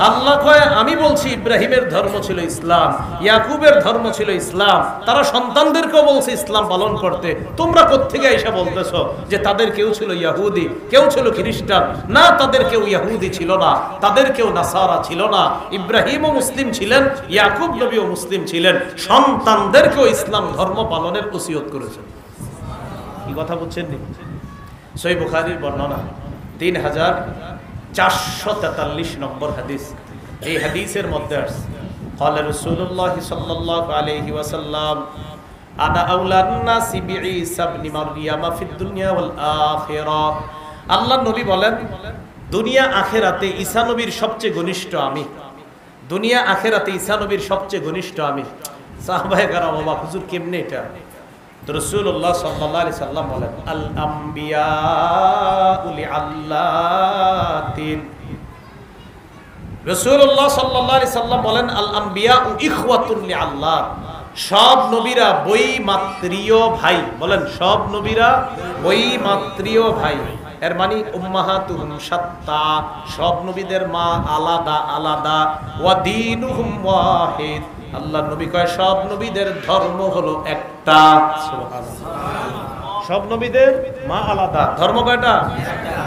A: আল্লাহ। আল্লাহ কয়, আমি বলছি ইব্রাহিমের ধর্ম ছিল ইসলাম, ইয়াকুবের ধর্ম ছিল ইসলাম, তারা সন্তানদেরকেও বলছে ইসলাম পালন করতে। তোমরা কোত্থেকে এসে বলতেছো যে তাদের কেউ ছিল ইহুদি, কেউ ছিল খ্রিস্টান? না, তাদের কেউ ইহুদি ছিল না, তাদের কেউ নাসারা ছিল না। ইব্রাহিমও মুসলিম ছিলেন, ইয়াকুব নবীও মুসলিম ছিলেন, সন্তানদেরকেও ইসলাম ধর্ম পালনের ওসিয়ত করেছেন। কি কথা বুঝছেন নি? সহিহ বুখারীর বর্ণনা 3443 নম্বর হাদিস। এই হাদিসের মধ্যে আছে, ক্বালা রাসূলুল্লাহ সাল্লাল্লাহু আলাইহি ওয়াসাল্লাম, আনা আউলান নাসি বিঈসা ইবনে মারইয়াম ফিদ দুনিয়া ওয়াল আখিরাহ। আল্লাহ নবী বলেন, দুনিয়া আখেরাতে ঈসা নবীর সবচেয়ে ঘনিষ্ঠ আমি। দুনিয়া আখেরাতে ঈসা নবীর সবচেয়ে ঘনিষ্ঠ আমি। সাহাবায়ে কেরাম অবাক, হুজুর কেমনে এটা? তো রাসূলুল্লাহ সাল্লাল্লাহু আলাইহি সাল্লাম বলেন, আল আম্বিয়াউ লিআল্লাতিন। রাসূলুল্লাহ সাল্লাল্লাহু আলাইহি সাল্লাম বলেন, আল আম্বিয়াউ ইখওয়াতুন লিআল্লাহ। সব নবীরা বৈমাত্রীয় ভাই। বলেন, সব নবীরা বৈমাত্রীয় ভাই। এর মানে উম্মাহাতুহুম শাত্তা, সব নবীদের মা আলাদা আলাদা। ওয়া দীনুহুম ওয়াহিদ, আল্লাহ নবী কয় সব নবীদের ধর্ম হলো একটা। সুবহানাল্লাহ। সব নবীদের মা আলাদা, ধর্ম কয়টা?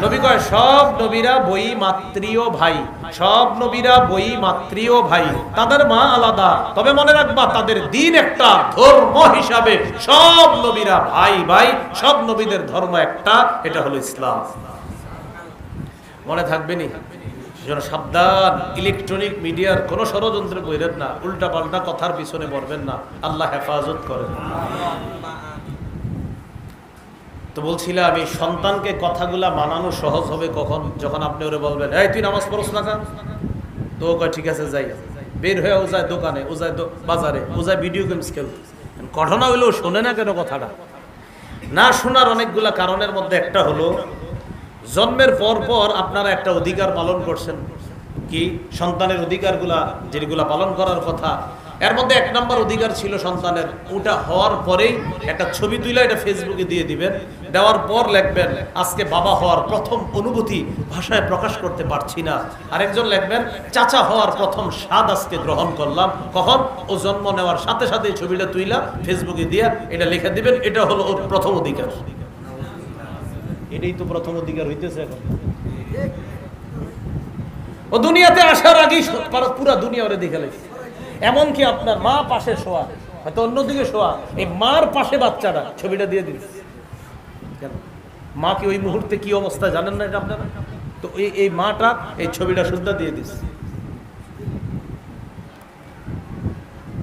A: নবী কয় সব নবীরা বৈমাত্রীয় ভাই, সব নবীরা বৈমাত্রীয় ভাই, তাদের মা আলাদা, তবে মনে রাখবা তাদের দ্বীন একটা, ধর্ম হিসাবে সব নবীরা ভাই ভাই, সব নবীদের ধর্ম একটা, এটা হলো ইসলাম। মনে থাকবে নি? সাবধান, ইলেকট্রনিক মিডিয়ার কোন ষড়যন্ত্রে বইরেন না, উল্টা পাল্টা কথার পিছনে পড়বেন না, আল্লাহ হেফাজত করেন। তো বলছিলাম, আমি সন্তানকে কথাগুলা মানানো সহজ হবে কখন? যখন আপনি ওরে বলবেন, এই তুই নামাজ পড়ছ না কেন? তো কয় ঠিক আছে যাই। বের হয়ে ও যায় দোকানে, ও যায় বাজারে, ও যায় ভিডিও গেমস খেলতে। ঘটনা হইলেও শোনে না কেন কথাটা? না শোনার অনেকগুলা কারণের মধ্যে একটা হলো, জন্মের পর পর আপনারা একটা অধিকার পালন করছেন, কি সন্তানের অধিকারগুলা যেগুলা পালন করার কথা, এর মধ্যে এক নম্বর অধিকার ছিল সন্তানের, ওটা হওয়ার পরেই একটা ছবি তুলে এটা ফেসবুকে দিয়ে দিবেন, দেওয়ার পর লিখবেন আজকে বাবা হওয়ার প্রথম অনুভূতি ভাষায় প্রকাশ করতে পারছি না। আরেকজন লিখবেন চাচা হওয়ার প্রথম স্বাদ আজকে গ্রহণ করলাম। কখন? ও জন্ম নেওয়ার সাথে সাথে ছবিটা তুইলা ফেসবুকে দিয়া এটা লিখে দিবেন, এটা হলো ওর প্রথম অধিকার। এটাই তো প্রথম অধিকার হইতেছে এখন। ও দুনিয়াতে আসার আগেই পুরা দুনিয়া ওরে দেখে লেগেছে। এমনকি আপনার মা পাশে শোয়া, হয়তো অন্যদিকে শোয়া, এই মার পাশে বাচ্চাটা ছবিটা দিয়ে দিল। কেন? মা কি ওই মুহূর্তে কি অবস্থা জানেন না এটা আপনারা? তো এই মাটা এই ছবিটা শুদ্ধ দিয়ে দিচ্ছে।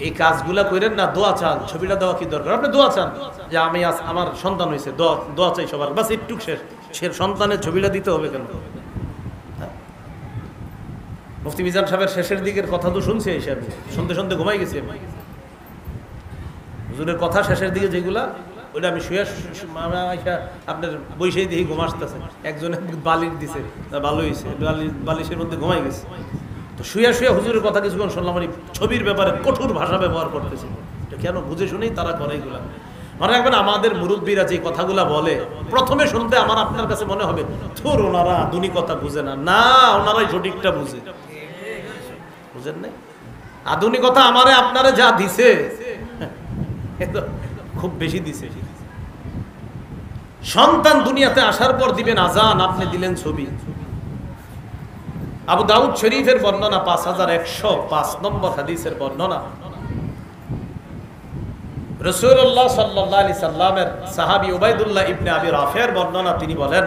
A: এই কাজগুলা করেন না, দোয়া চান। ছবিটা দেওয়া কি দরকার? আপনি দোয়া চান যে আমি আমার সন্তান হয়েছে, দোয়া চাই সবার, বাস একটু শেষ। সন্তানের ছবিটা দিতে হবে কেন? মুফতি মিজান সাহেবের শেষের দিকের কথা তো শুনছি, এই সাহেব শুনতে শুনতে ঘুমাই গেছি। হুজুরের কথা শেষের দিকে যেগুলা, ওইটা আমি শুয়ে আপনার বৈশাই দিয়ে ঘুম আসতেছে। একজনে বালির দিছে, ভালো হয়েছে, বালিশের মধ্যে ঘুমাই গেছে। তো শুয়ে শুয়ে হুজুরের কথা কিছুক্ষণ শুনলাম, মানে ছবির ব্যাপারে কঠোর ভাষা ব্যবহার করতেছে। কেন? বুঝে শুনেই তারা করে এগুলা। মনে রাখবেন আমাদের মুরব্বীরা যে কথাগুলা বলে, প্রথমে শুনতে আমার আপনার কাছে মনে হবে থোর ওনারা আধুনিকতা বুঝে না। না, ওনারাই সঠিকটা বুঝে। বুঝেন নাই? আধুনিকতা আমারে আপনারে যা দিছে খুব বেশি দিছে। সন্তান দুনিয়াতে আসার পর দিবেন আজান, আপনি দিলেন ছবি। আবু দাউদ শরীফের বর্ণনা 5105 নম্বর হাদিসের বর্ণনা। রাসূলুল্লাহ সাল্লাল্লাহু আলাইহি সাল্লামের সাহাবী উবাইদুল্লাহ ইবনে আবি রাফির বর্ণনা, তিনি বলেন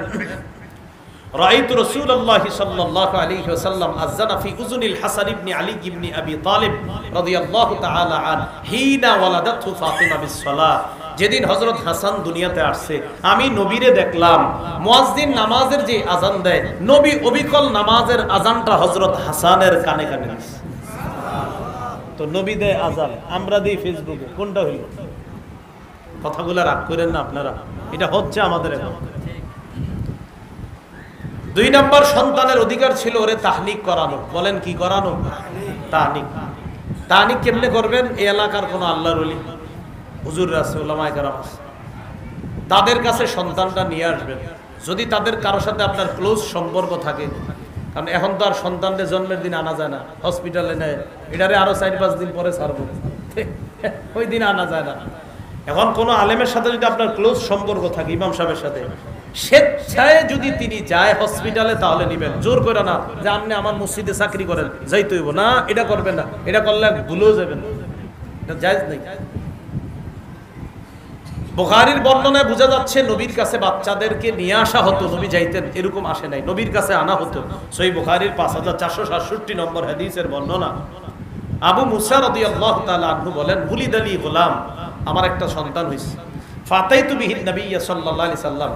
A: রাআইতু রাসূলুল্লাহ সাল্লাল্লাহু আলাইহি ওয়াসাল্লাম আযানা ফি উযুনিল হাসান ইবনে আলী ইবনে আবি তালিব রাদিয়াল্লাহু তাআলা আন হিনা ওয়ালাদাতহু ফাতিমা বিস-সালাহ। যেদিন হযরত হাসান দুনিয়াতে আসছে, আমি নবীরে দেখলাম মুয়াজ্জিন নামাজের যে আজান দেয়, নবী অবিকল নামাজের আজানটা হযরত হাসানের কানে কানে দিছে। তো নবী দেয় আজান, আমরা দিই ফেসবুকে, কোনটা হইল? কথাগুলো রাগ করেন না আপনারা, এটা হচ্ছে আমাদের এখন। 2 নম্বর সন্তানের অধিকার ছিল ওরে তাহনিক করানো। বলেন কি করানো? তাহনিক। তাহনিক কেমনে করবেন? এই এলাকার কোন আল্লাহর ওলি হুজুররা আছে, উলামায়ে কেরাম আছে, তাদের কাছে সন্তানটা নিয়ে আসবেন। যদি তাদের কারোর সাথে আপনার ক্লোজ সম্পর্ক থাকে, কারণ এখন তো আর সন্তানদের জন্মের দিন আনা যায় না, হসপিটালে নেয়, এটারে আরো 4-5 দিন পরে ছাড়বো, ওই দিন আনা যায় না। এখন কোন আলেমের সাথে যদি আপনার ক্লোজ সম্পর্ক থাকে, ইমাম সাহেবের সাথে, স্বেচ্ছায় যদি তিনি যায় হসপিটালে, তাহলে নিবেন। জোর করে না যে আপনি আমার মসজিদে চাকরি করেন, যাইতে হইব না, এটা করবেন না, এটা করলে ভুলেও যাবেন, এটা জায়েজ নেই। বুখারীর বর্ণনায় বোঝা যাচ্ছে নবীর কাছে বাচ্চাদেরকে নিয়ে আসা হতো, নবী যাইতেন এরকম আসে নাই, নবীর কাছে আনা হতো। সহিহ বুখারীর 5467 নম্বর হাদিসের বর্ণনা। আবু মুসা রাদিয়াল্লাহু তাআলা আনহু বলেন, বুলিদালি গোলাম, আমার একটা সন্তান হইছে, ফাতাইতু বিহি নবী সাল্লাল্লাহু আলাইহি সাল্লাম,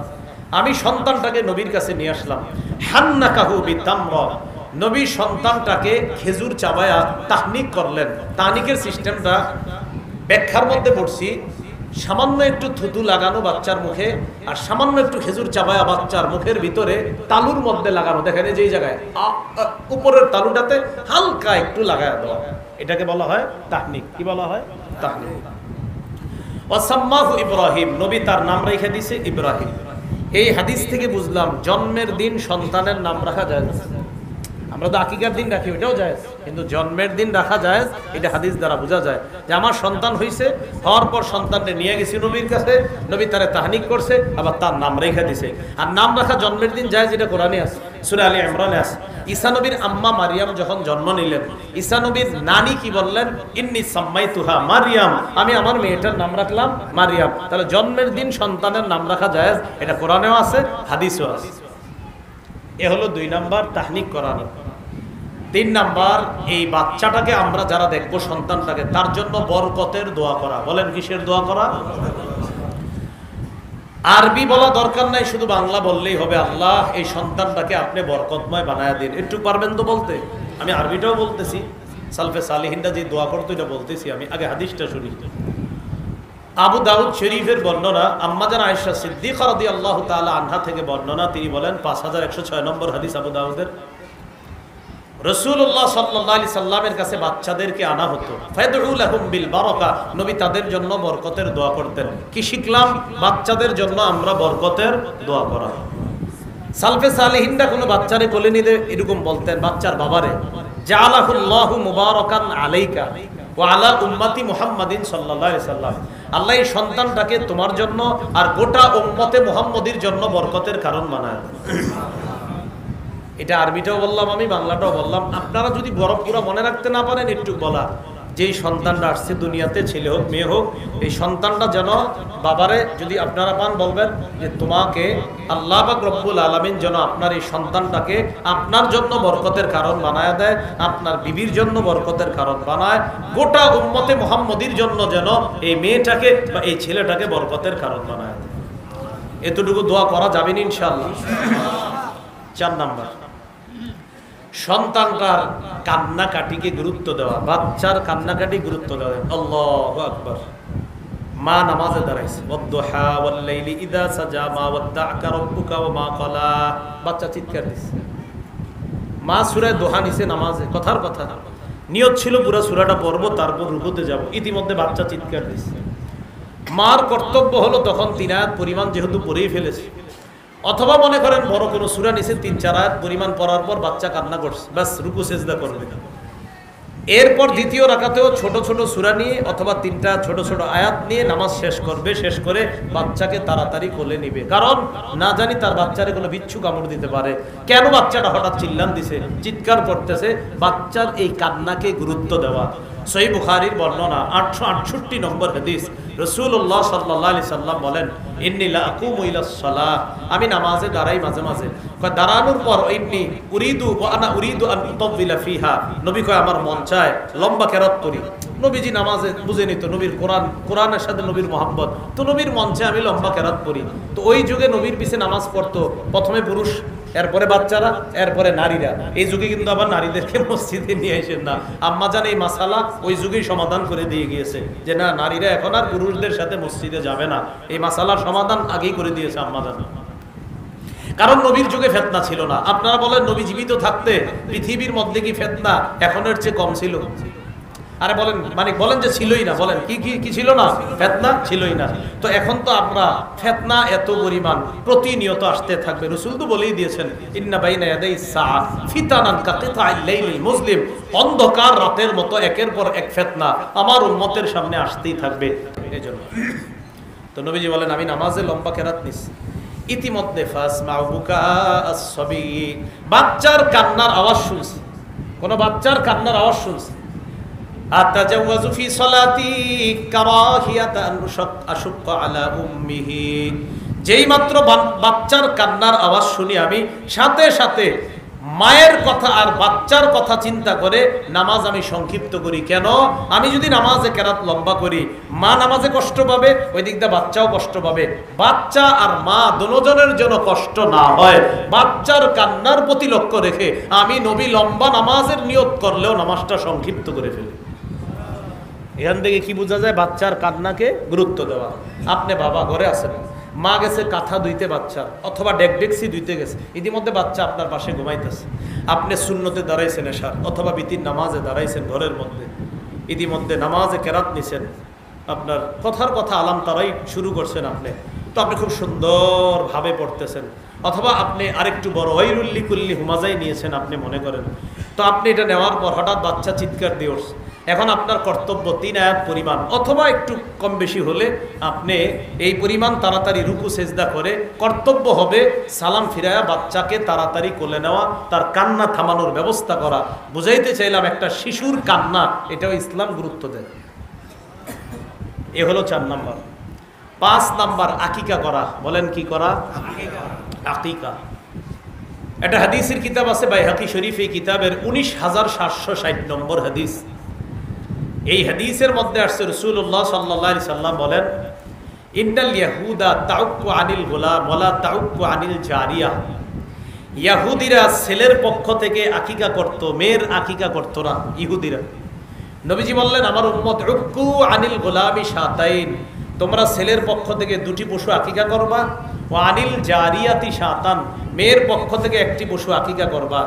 A: আমি সন্তানটাকে নবীর কাছে নিয়ে আসলাম। হান্নাকাহু বিতামরা, নবী সন্তানটাকে খেজুর চাবায়া তাহনিক করলেন। তাহনিকের সিস্টেমটা ব্যাখ্যার মধ্যে পড়ছি, সামান্য একটু থুতু লাগানো বাচ্চার মুখে, আর সামান্য একটু খেজুর চাবায়া বাচ্চার মুখের ভিতরে তালুর মধ্যে লাগানো। দেখেন যেই জায়গায় উপরের তালুটাতে হালকা একটু লাগায়া দেওয়া, এটাকে বলা হয় তাহনিক। কি বলা হয়? তাহনিক। ওয়াসাম্মাহু ইব্রাহিম, নবী তার নাম রেখে দিয়েছে ইব্রাহিম। এই হাদিস থেকে বুঝলাম জন্মের দিন সন্তানের নাম রাখা যায়। আমরা তো আকিকার দিন রাখি, ওইটাও যায়, কিন্তু জন্মের দিন রাখা যায়, এটা হাদিস দ্বারা বোঝা যায় যে আমার সন্তান হয়েছে, হওয়ার পর সন্তানকে নিয়ে গেছি নবীর কাছে, নবী তারে তাহনিক করছে, আবার তার নাম রেখে দিছে। আর নাম রাখা জন্মের দিন যায়, যেটা কোরআনে আছে, সূরা আলী ইমরানে আছে। ঈসা নবীর আম্মা মারিয়াম যখন জন্ম নিলেন, ঈসা নবীর নানি কি বললেন? ইন্নী সাম্মাইতুহা মারিয়াম, আমি আমার মেয়েটার নাম রাখলাম মারিয়াম। তাহলে জন্মের দিন সন্তানের নাম রাখা যায়, এটা কোরআনেও আছে, হাদিসেও আছে। এ হলো 2 নাম্বার, তাহনিক করানো। 3 নাম্বার, এই বাচ্চাটাকে আমরা যারা দেখবো, সন্তানটাকে, তার জন্য বরকতের দোয়া করা। বলেন কিসের দোয়া করা? আরবি বলা দরকার নাই, শুধু বাংলা বললেই হবে, আল্লাহ এই সন্তানটাকে আপনি বরকতময় বানায়া দিন। একটু পারবেন তো বলতে? আমি আরবিটাও বলতেছি, সালফে সালিহিনরা যে দোয়া করতো এটা বলতেছি আমি। আগে হাদিসটা শুনি। আবু দাউদ শরীফের বর্ণনা আম্মা জান আয়েশা সিদ্দিকা রাদিয়াল্লাহু তাআলা আনহা থেকে বর্ণনা, তিনি বলেন 5106 নম্বর হাদিস আবু দাউদের, রাসূলুল্লাহ সাল্লাল্লাহু আলাইহি সাল্লামের কাছে বাচ্চাদেরকে আনা হতো, ফাদউ লাহুম বিল বারাকা, নবী তাদের জন্য বরকতের দোয়া করতেন। কি শিখলাম? বাচ্চাদের জন্য আমরা বরকতের দোয়া করা। সালফে সালেহিনরা কোনো বাচ্চারে কোলে নিলে এরকম বলতেন, বাচ্চার বাবারে, জাআলাহুল্লাহু মুবারাকান আলাইকা ওয়া আলা উম্মতি মুহাম্মাদিন সাল্লাল্লাহু আলাইহি সাল্লাম, আল্লাহ এই সন্তানটাকে তোমার জন্য আর গোটা উম্মতে মুহাম্মদীর জন্য বরকতের কারণ বানায়। এটা আরবিটাও বললাম, আমি বাংলাটাও বললাম। আপনারা যদি পুরো মনে রাখতে না পারেন, একটু বলা যেই সন্তানটা আসছে দুনিয়াতে, ছেলে হোক মেয়ে হোক, এই সন্তানটা যেন বাবারে যদি আপনারা পান বলবেন যে তোমাকে আল্লাহ পাক রব্বুল আলামিন যেন আপনার এই সন্তানটাকে আপনার জন্য বরকতের কারণ বানায় দেয়, আপনার বিবির জন্য বরকতের কারণ বানায়, গোটা উম্মতে মুহাম্মদীর জন্য যেন এই মেয়েটাকে বা এই ছেলেটাকে বরকতের কারণ বানায় দেয়। এতটুকু দোয়া করা যাবে না ইনশাআল্লাহ। 4 নাম্বার, সন্তানটার কান্নাকাটিকে গুরুত্ব দেওয়া, বাচ্চার কান্নাকাটি গুরুত্ব দেওয়া। আল্লাহু আকবার। মা নামাজে দাঁড়াইছে, ওয়াদ-দুহা ওয়াল-লাইলি ইযা সাজা মা ওয়াদ্দাআকা রাব্বুকা ওয়া মা ক্বালা, বাচ্চা চিৎকার দিছে। মা সূরা দোহা নিছে নামাজে, কথার কথা নিয়ত ছিল পুরো সূরাটা পড়ব, তারপর রুকুতে যাব, ইতিমধ্যে বাচ্চা চিৎকার দিছে। মার কর্তব্য হলো তখন 3 আয়াত পরিমাণ যেহেতু পড়েই ফেলেছে, অথবা মনে করেন বড় কোনো সূরা নিচে 3-4 আয়াত পরিমাণ পড়ার পর বাচ্চা কান্না করছে, বাস রুকু সেজদা করবে। এরপর দ্বিতীয় রাকাতেও ছোট ছোট সূরা নিয়ে অথবা 3টা ছোট ছোট আয়াত নিয়ে নামাজ শেষ করবে, শেষ করে বাচ্চাকে তাড়াতাড়ি কোলে নিবে। কারণ না জানি তার বাচ্চারে কোনো বিচ্ছু কামড় দিতে পারে। কেন বাচ্চাটা হঠাৎ চিল্লান দিছে, চিৎকার করতেছে, বাচ্চার এই কান্নাকে গুরুত্ব দেওয়া। সহিহ বুখারীর বর্ণনা 868 নম্বর হাদিস, রাসূলুল্লাহ সাল্লাল্লাহু আলাইহি সাল্লাম বলেন, ইন্নী লা আকুমু ইলাস সালাহ, আমি নামাজে দাঁড়াই মাঝে মাঝে। কয় দাঁড়ানোর পর ইন্নী উরিদু ওয়া আনা উরিদু আন উতাওবিলা ফিহা, নবী কয় আমার মন চায় লম্বা কেরাত করি। নবীজি নামাজে বুঝে নিত নবীর কোরআনের সাথে নবীর মহব্বত, তো নবীর মন চায় আমি লম্বা কেরাত করি। তো ওই যুগে নবীর পিছে নামাজ পড়তো প্রথমে পুরুষ, এরপরে বাচ্চারা, এরপরে নারীরা। এই যুগে কিন্তু আবার নারীদেরকে মসজিদে নিয়ে আসেন না। আম্মা জান এই মাসালা ওই যুগেই সমাধান করে দিয়ে গিয়েছে যে না, নারীরা এখন আর পুরুষদের সাথে মসজিদে যাবে না। এই মাসালার সমাধান আগেই করে দিয়েছে আম্মা জান। কারণ নবীর যুগে ফিতনা ছিল না। আপনারা বলেন নবী জীবিত থাকতে পৃথিবীর মধ্যে কি ফিতনা এখনের চেয়ে কম ছিল? আরে বলেন, মানে বলেন যে ছিলই না, বলেন কি ছিল না? ফিতনা ছিলই না। তো এখন তো আমরা ফিতনা এত পরিমাণ প্রতিনিয়ত আসতে থাকবে। রাসূল তো বলেই দিয়েছেন, ইন্না বাইনা ইয়াদাই সাআ ফিতানান কাকিতাইল লাইলিল মুসলিম, অন্ধকার রাতের মতো একের পর এক ফিতনা আমার উম্মতের সামনে আসতেই থাকবে। এজন্য তো নবীজি বলেন আমি নামাজে লম্বা কেরাত নিছি। ইতিমধ্যে ফাসমাউ বুকা আস-সাবি, বাচ্চার কান্নার আওয়াজ শুনছি, কোন বাচ্চার কান্নার আওয়াজ শুনছি। আতাজাওয়াজু ফি সালাতি কারাহিয়াতান আশুক্কা আলা উম্মিহি, যেই মাত্র বাচ্চার কান্নার আওয়াজ শুনি আমি সাথে সাথে মায়ের কথা আর বাচ্চার কথা চিন্তা করে নামাজ আমি সংক্ষিপ্ত করি। কেন? আমি যদি নামাজে কেরাত লম্বা করি, মা নামাজে কষ্ট পাবে, ওই দিক দিয়ে বাচ্চাও কষ্ট পাবে। বাচ্চা আর মা দুজনের জন্য কষ্ট না হয়, বাচ্চার কান্নার প্রতি লক্ষ্য রেখে আমি নবী লম্বা নামাজের নিয়ত করলেও নামাজটা সংক্ষিপ্ত করে ফেলি। এখান থেকে কি বোঝা যায়? বাচ্চার কান্নাকে গুরুত্ব দেওয়া। আপনি বাবা ঘরে আছেন, মা গেছে কাঁথা ধুইতে বাচ্চা, অথবা ডেকডেক্সি ধুইতে গেছে, ইতিমধ্যে বাচ্চা আপনার পাশে ঘুমাইতেছে। আপনি সুন্নতে দাঁড়াইছেন এশার অথবা বিতির নামাজে দাঁড়াইছেন ঘরের মধ্যে, ইতিমধ্যে নামাজে কেরাত নিছেন, আপনার কথার কথা আলাম তারাই শুরু করছেন আপনি, তো আপনি খুব সুন্দরভাবে পড়তেছেন। অথবা আপনি আরেকটু বড় ওয়াইলুল কুল্লি হুমাজাই নিয়েছেন আপনি মনে করেন, তো আপনি এটা নেওয়ার পর হঠাৎ বাচ্চা চিৎকার দিয়ে উঠছে। এখন আপনার কর্তব্য 3 আয়াত পরিমাণ অথবা একটু কম বেশি হলে আপনি এই পরিমাণ তাড়াতাড়ি রুকু সেজদা করে কর্তব্য হবে সালাম ফিরায়া বাচ্চাকে তাড়াতাড়ি কোলে নেওয়া, তার কান্না থামানোর ব্যবস্থা করা। বুঝাইতে চাইলাম একটা শিশুর কান্না, এটাও ইসলাম গুরুত্ব দেয়। এ হলো 4 নাম্বার। 5 নাম্বার আকিকা করা। বলেন কি করা? আকিকা। একটা হাদিসের কিতাব আছে বাইহাকি শরীফ, এই কিতাবের 19760 নম্বর হাদিস। এই হাদিসের মধ্যে আসছে রাসূলুল্লাহ সাল্লাল্লাহু আলাইহি সাল্লাম বলেন, ইন্নাল ইয়াহুদা তাউক্কু আনিল গোলাম ওয়ালা তাউক্কু আনিল জারিয়া, ইহুদিরা ছেলের পক্ষ থেকে আকিকা করত, মেয়ের আকিকা করত না ইহুদিরা। নবীজি বললেন আমার উম্মত উক্কু আনিল গোলামি শাতাইন, তোমরা ছেলের পক্ষ থেকে 2টি পশু আকিকা করবা, ও আনিল জারিয়াতি শাতান, মেয়ের পক্ষ থেকে 1টি পশু আকিকা করবা।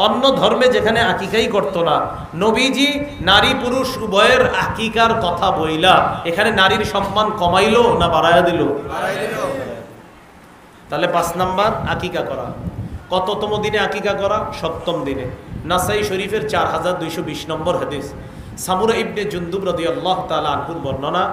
A: অন্য ধর্মে যেখানে আকিকাই করতো না, নবীজি নারী পুরুষ উভয়ের আকিকার কথা বইলা এখানে নারীর সম্মান কমাইলো না বাড়ায়া দিল? তাহলে 5 নাম্বার আকিকা করা। কততম দিনে আকিকা করা? 7ম দিনে। নাসাই শরীফের 4220 নম্বর হাদিস, সামুরা ইবনে জুনদুব রাদিয়াল্লাহু তাআলা আনহুর বর্ণনা,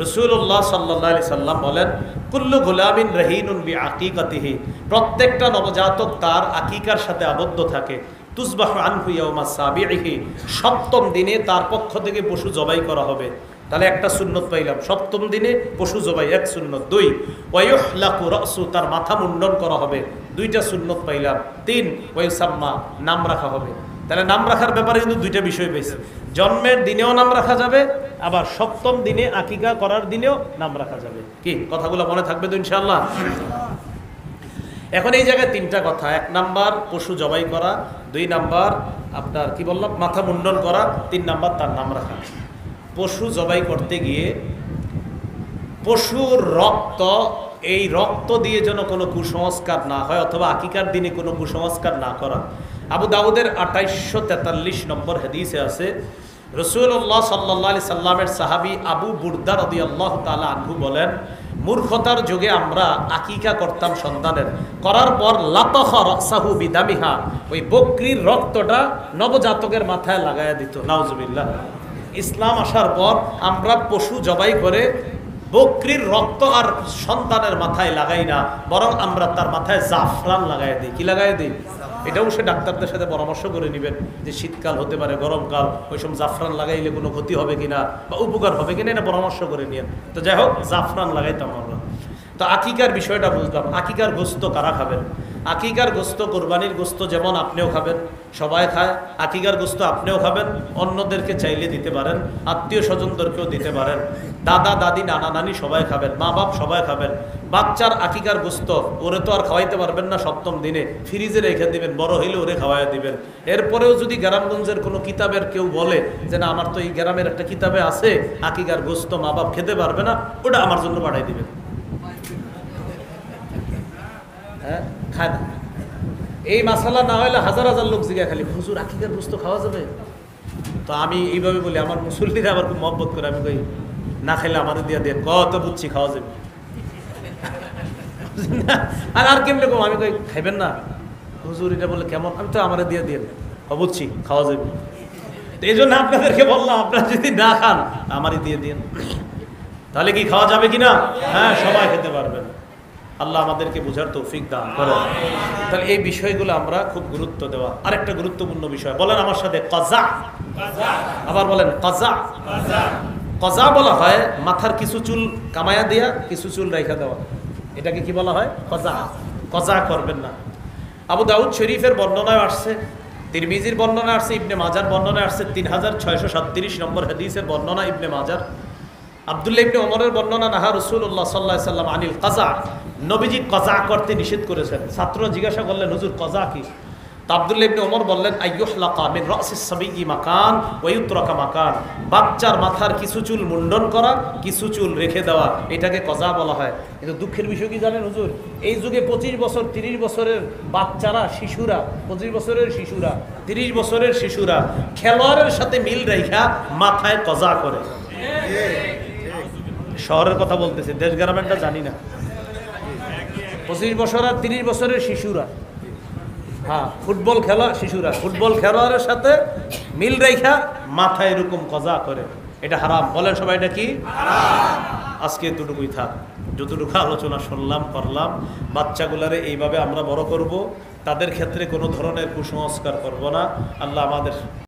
A: রাসূলুল্লাহ সাল্লাল্লাহু আলাইহি সাল্লাম বলেন, কুল্লু গুলামিন রাহিনুন বিআকিকাতিহি, প্রত্যেকটা নবজাতক তার আকিকার সাথে আবদ্ধ থাকে। তুসবাহু আনহু ইয়াউমা সাবিহি, 7ম দিনে তার পক্ষ থেকে পশু জবাই করা হবে। তাহলে একটা সুন্নত পাইলাম, 7ম দিনে পশু জবাই 1 সুন্নত। 2 ওয়ায়ুহলাকু রাসু, তার মাথা মুন্ডন করা হবে, 2টা সুন্নত পাইলাম। 3 ওয়ায়ুসাম্মা, নাম রাখা হবে। তাহলে নাম রাখার ব্যাপারে কিন্তু 2টা বিষয় পেয়েছে, জন্মের দিনেও নাম রাখা যাবে, আবার 7ম দিনে আকিকা করার দিনেও নাম রাখা যাবে। কি কথাগুলো মনে থাকবে তো ইনশাআল্লাহ? এখন এই জায়গায় 3টা কথা। 1 নাম্বার পশু জবাই করা, 2 নাম্বার আপনার কি বললাম মাথা মুন্ডন করা, 3 নাম্বার তার নাম রাখা। পশু জবাই করতে গিয়ে পশুর রক্ত, এই রক্ত দিয়ে যেন কোনো কুসংস্কার না হয়, অথবা আকিকার দিনে কোনো কুসংস্কার না করা। আবু দাউদের 2843 নম্বর হাদিসে আছে, রাসূলুল্লাহ সাল্লাল্লাহু আলাইহি সাল্লামের সাহাবী আবু বুরদা রাদিয়াল্লাহু তাআলা আনহু বলেন, মূর্খতার যুগে আমরা আকিকা করতাম সন্তানের, করার পর লাতাখা রাসাহু বিদামিহা, ওই বকরির রক্তটা নবজাতকের মাথায় লাগায়া দিত। নাউজুবিল্লাহ। ইসলাম আসার পর আমরা পশু জবাই করে বকরির রক্ত আর সন্তানের মাথায় লাগাই না, বরং আমরা তার মাথায় জাফরান লাগাই দিই। কি লাগাই দিই? এটাও সে ডাক্তারদের সাথে পরামর্শ করে নেবেন যে শীতকাল হতে পারে, গরমকাল, ওই সময় জাফরান লাগাইলে কোনো ক্ষতি হবে কিনা বা উপকার হবে কিনা, এটা পরামর্শ করে নিয়েন। তো যাই হোক, জাফরান লাগাইতাম আমরা। তো আকিকার বিষয়টা বুঝলাম। আকিকার গোস্ত কারা খাবেন? আকিকার গোস্ত, কোরবানির গোস্ত যেমন আপনিও খাবেন, সবাই খায়, আকিকার গোস্ত আপনিও খাবেন, অন্যদেরকে চাইলে দিতে পারেন, আত্মীয় স্বজনদেরকেও দিতে পারেন, দাদা দাদি নানা নানি সবাই খাবেন, মা বাপ সবাই খাবেন। বাচ্চার আকিকার গোস্ত ওরে তো আর খাওয়াইতে পারবেন না 7ম দিনে, ফ্রিজে রেখে দিবেন, বড় হইলে ওরে খাওয়াই দিবেন। এরপরেও যদি গ্রামগঞ্জের কোনো কিতাবের কেউ বলে যে না আমার তো এই গ্রামের একটা কিতাবে আছে আকিকার গোস্ত মা বাপ খেতে পারবে না, ওটা আমার জন্য পাঠাই দিবেন। হ্যাঁ, খায় না। এই মাসালা না হলে হাজার হাজার লোক জিজ্ঞাসা, খালি হুজুর আকিকার গোস্ত খাওয়া যাবে? তো আমি এইভাবে বলি, আমার মুসল্লিরা আবার খুব মহব্বত করে, আমি কই না খাইলে আমাদের দিয়ে দেন, কত বুঝছি খাওয়া যাবে। আর কেমনি কম, আমি কই খাইবেন না হুজুর, এটা বলে কেমন? আমি তো আমার দিয়ে দিয়ে বুঝছি খাওয়া যাবে। তো এই জন্য আপনাদেরকে বললাম, আপনারা যদি না খান আমারই দিয়ে দিন। তাহলে কি খাওয়া যাবে কিনা? হ্যাঁ, সবাই খেতে পারবেন। আল্লাহ আমাদেরকে বোঝার তৌফিক দান করেন। তাহলে এই বিষয়গুলো আমরা খুব গুরুত্ব দেওয়া। আরেকটা গুরুত্বপূর্ণ বিষয়, বলেন আমার সাথে, কাজা। আবার বলেন কাজা। কাজা বলা হয় মাথার কিছু চুল কামায়া দেয়া, কিছু চুল রেখা দেওয়া, এটাকে কি বলা হয়? কাজা। কাজা করবেন না। আবু দাউদ শরীফের বর্ণনায় আসছে, তিরমিজির বর্ণনা আসছে, ইবনে মাজার বর্ণনা আসছে, 3637 নম্বর হাদিসের বর্ণনা ইবনে মাজার। আব্দুল্লাহ ইবনে ওমরের বর্ণনা, নাহা রাসূলুল্লাহ সাল্লাল্লাহু আলাইহি সাল্লাম আনিল কাজা, নবীজি কাজা করতে নিষেধ করেছেন। ছাত্ররা জিজ্ঞাসা করলেন, হুজুর কাজা কি? তো আব্দুল্লাহ ইবনে ওমর বললেন, আইয়ুহলাকা মিন রাসিস সাবিয়্যি মাকান ওয়া ইউতরাকা মাকান, বাচ্চার মাথার কিছু চুল মুন্ডন করা, কিছু চুল রেখে দেওয়া, এটাকে কাজা বলা হয়। কিন্তু দুঃখের বিষয় কি জানেন হুজুর, এই যুগে 25 বছর 30 বছরের বাচ্চারা, শিশুরা, 25 বছরের শিশুরা, 30 বছরের শিশুরা খেলোয়াড়ের সাথে মিল রেখা মাথায় কাজা করে। শহরের কথা বলতেছে, দেশ গ্রামেরটা জানি না। 25 বছর আর 30 বছরের শিশুরা, হ্যাঁ, ফুটবল খেলা শিশুরা ফুটবল খেলোয়াড়ের সাথে মিল রেখা মাথায় এরকম কাজা করে, এটা হারাম। বলেন সবাই, এটা কি হারাম? আজকে এতটুকুই থাক, যতটুকু আলোচনা শুনলাম করলাম। বাচ্চাগুলারে এইভাবে আমরা বড় করব, তাদের ক্ষেত্রে কোনো ধরনের কুসংস্কার করব না। আল্লাহ আমাদের